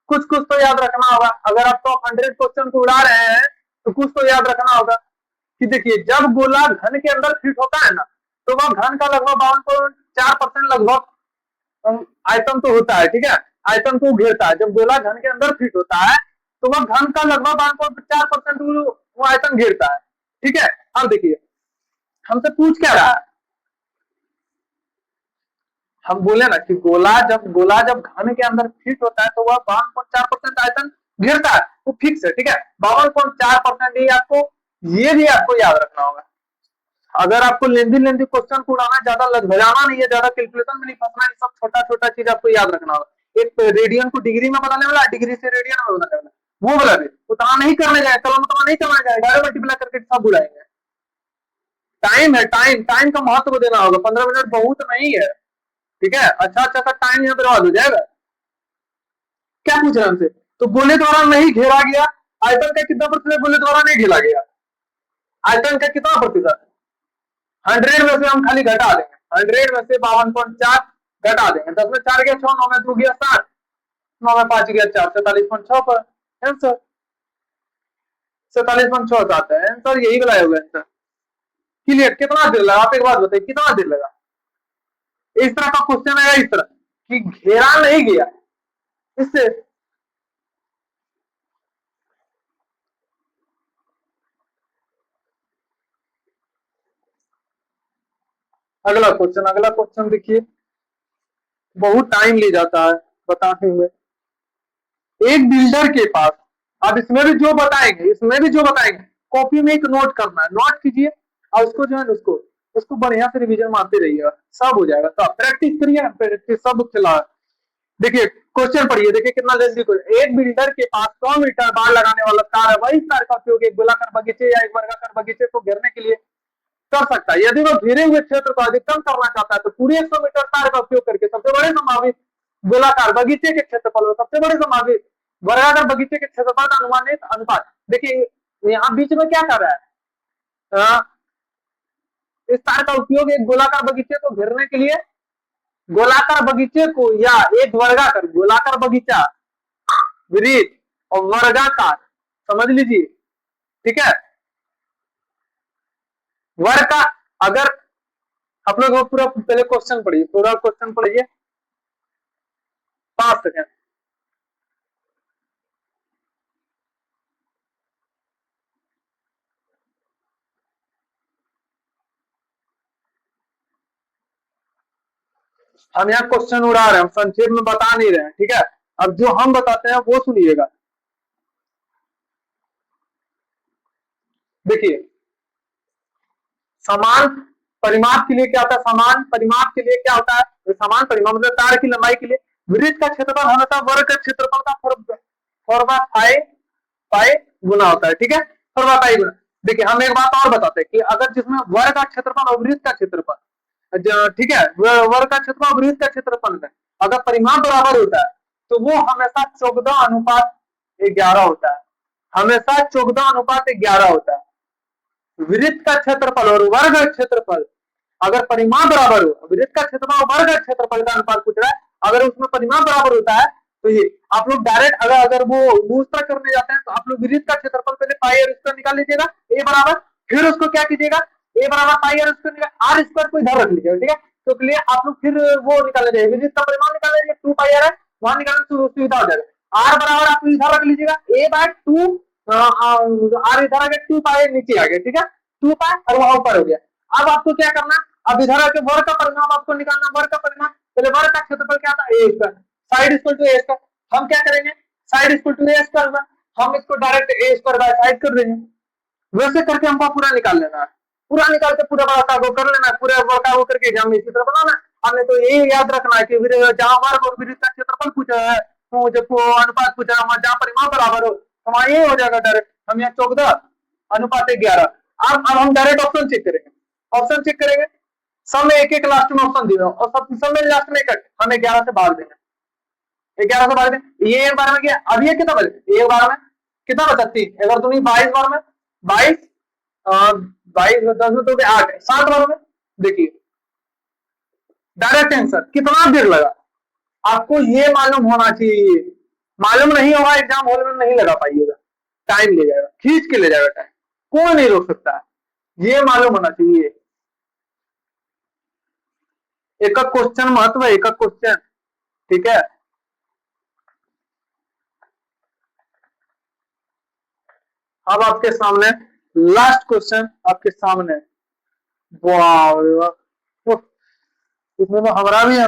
कुछ तो याद रखना होगा। अगर आप टॉप 100 क्वेश्चन को उड़ा रहे हैं तो कुछ तो याद रखना होगा कि देखिए, जब गोला घन के अंदर फिट होता है ना, तो वह घन का लगभग 52.4% लगभग आयतन तो होता है, ठीक है, आयतन को घेरता है। जब गोला घन के अंदर फिट होता है तो वह घन का लगभग 52.4% वो आयतन घेरता है, ठीक है। अब देखिए हमसे पूछ क्या रहा है, हम बोले ना कि गोला जब घन के अंदर फिट होता है तो वह 52.4% आयतन घेरता है, वो फिक्स है, ठीक है। 52.4% ये भी आपको याद रखना होगा। अगर आपको लेंदी क्वेश्चन को उड़ाना, ज्यादा भजाना नहीं है, ज्यादा कैलकुलेशन में नहीं फंसना है, सब छोटा चीज आपको याद रखना होगा। एक रेडियन को डिग्री में बदलने वाला, डिग्री से रेडियन में बदलने वाला, वो वाला भी उतना नहीं करने जाए, कलम उतना नहीं करना जाए, डायरेक्ट मल्टीप्लाई करके सब बुलाएंगे। टाइम है, टाइम का महत्व देना होगा, 15 मिनट बहुत नहीं है, ठीक है। अच्छा सा टाइम यहाँ बर्बाद हो जाएगा। क्या पूछ रहे हैं हमसे, तो गोले द्वारा नहीं घेरा गया, आयतन का कितना प्रतिशत गोले द्वारा नहीं घेरा गया, आयतन का कितना प्रतिशत, 100 में से हम खाली घटा देंगे, 100 में से 52.4 घटा देंगे, 10 में 4 गया 6, 9 में 2 गया 7, 9 में 5 गया 4, 47.6 पर आंसर 47.6 आता है आंसर, यही वाला होगा आंसर। क्लियर, कितना देर लगा, आप एक बात बताइए, कितना देर लगा। इस तरह का क्वेश्चन आएगा, इस तरह कि घेरा नहीं गया, इससे अगला क्वेश्चन देखिए, बहुत टाइम ले जाता है बताने में। एक बिल्डर के पास, अब इसमें भी जो बताएंगे कॉपी में एक नोट करना है, नोट कीजिए और उसको जो है उसको बढ़िया से रिवीजन मारते रहिएगा, सब हो जाएगा। तो प्रैक्टिस करिए, प्रैक्टिस सब चला। देखिए क्वेश्चन पढ़िए, देखिए कितना जल्दी। एक बिल्डर के पास 100 मीटर बाड़ लगाने वाला तार है, वही तार का उपयोग एक गोलाकार बगीचे या एक वर्गाकार बगीचे को घेरने के लिए कर सकता है। यदि वह घेरे हुए क्षेत्र को अधिकतम करना चाहता है तो पूरे 100 मीटर तार का उपयोग करके सबसे बड़े संभावित गोलाकार बगीचे के क्षेत्रफल और सबसे बड़े संभावित वर्गाकार बगीचे के क्षेत्रफल का अनुमानित अनुपात। देखिए यहाँ बीच में क्या कर रहा है, इस तार का उपयोग एक गोलाकार बगीचे को घेरने के लिए, गोलाकार बगीचे को या एक वर्गाकार, गोलाकार बगीचा, वृत्त और वर्गाकार, समझ लीजिए, ठीक है। वर्ग का, अगर आप लोग पूरा पहले क्वेश्चन पढ़िए, 5 सेकेंड। हम यहाँ क्वेश्चन उड़ा रहे हैं, संक्षेप में बता नहीं रहे हैं, ठीक है। अब जो हम बताते हैं वो सुनिएगा। देखिए समान परिमाप के लिए क्या होता है, समान परिमाप के लिए क्या होता है, समान परिमाप मतलब तार की लंबाई के लिए वृत्त का क्षेत्रफल हमेशा वर्ग का क्षेत्रफल का 4/पाई गुना होता है, ठीक है, 4/पाई गुना। देखिए हम एक बात और बताते हैं कि अगर जिसमें वर्ग का क्षेत्रफल और वृत्त का क्षेत्रफल, ठीक है, वर्ग का क्षेत्रफल और वृत्त का क्षेत्रफल में अगर परिमाप बराबर होता है तो वो हमेशा 14 अनुपात 11 होता है, हमेशा 14:11 होता है। वृत्त का क्षेत्रफल और वर्ग क्षेत्रफल अगर परिमाण बराबर हो, वृत्त का क्षेत्रफल और वर्ग क्षेत्रफल का अनुपात पूछ रहा है, अगर उसमें परिमाण बराबर होता है तो ये आप लोग डायरेक्ट अगर वो दूसरा करने जाते हैं तो आप लोग वृत्त का क्षेत्रफल पहले पाई आर स्क्वायर निकाल लीजिएगा, ए बराबर, फिर उसको क्या कीजिएगा, ए बराबर पाई आर स्क्वायर, आर स्क्वायर को इधर रख लीजिएगा, ठीक है। तो के लिए आप लोग फिर वो निकालने जाइए, वृत्त का परिमाण निकालने जाइए, 2 पाई आर है, वहां निकालने से सुविधा हो जाएगा। आर बराबर आप इधर रख लीजिएगा, ए बाय 2, आर इधर आ गया, 2 पाई नीचे आ गया, ठीक है, 2 पाई और वहां ऊपर हो गया। अब आपको क्या करना, अब इधर आके वर्ग का परिमाण आपको निकालना, वर्ग का परिमाण, पहले वर्ग का क्षेत्रफल क्या था, A square, side equal to A square, हम क्या करेंगे, side equal to A square होगा, हम इसको direct A square by side कर देंगे। वैसे करके हमको पूरा निकाल लेना है, पूरा निकाल के पूरा बड़ा कागो कर लेना है, पूरा बड़ा कागो करके एग्जाम में इसी तरह बनाना है। हमने तो ये याद रखना है कि जहां वर्ग और वृत्त का क्षेत्रफल पूछा है, तो जब अनुपात पूछा है, जहां परिमाण बराबर हो तो वहां ये हो जाएगा डायरेक्ट, हम यहाँ 14:11। अब हम डायरेक्ट ऑप्शन चेक करेंगे, ऑप्शन चेक करेंगे, सब में एक एक लास्ट में ऑप्शन दिया और सब में लास्ट में एक, हमें 11 से भाग देना, 11 से भाग दें, ये एक बार में किया, अब ये कितना बचे, एक बार में कितना बचा 3, अगर तुम्हें 22 बार में 22 10 में तो 8, 7 बार में, देखिए डायरेक्ट आंसर, कितना देर लगा आपको ये मालूम होना चाहिए, मालूम नहीं होगा एग्जाम हॉल में नहीं लगा पाइएगा, टाइम ले जाएगा, खींच के ले जाएगा टाइम, कोई नहीं रोक सकता है, ये मालूम होना चाहिए। एक क्वेश्चन महत्व है, एक क्वेश्चन, ठीक है। अब आपके सामने लास्ट क्वेश्चन आपके सामने, वाह इसमें तो हमारा भी है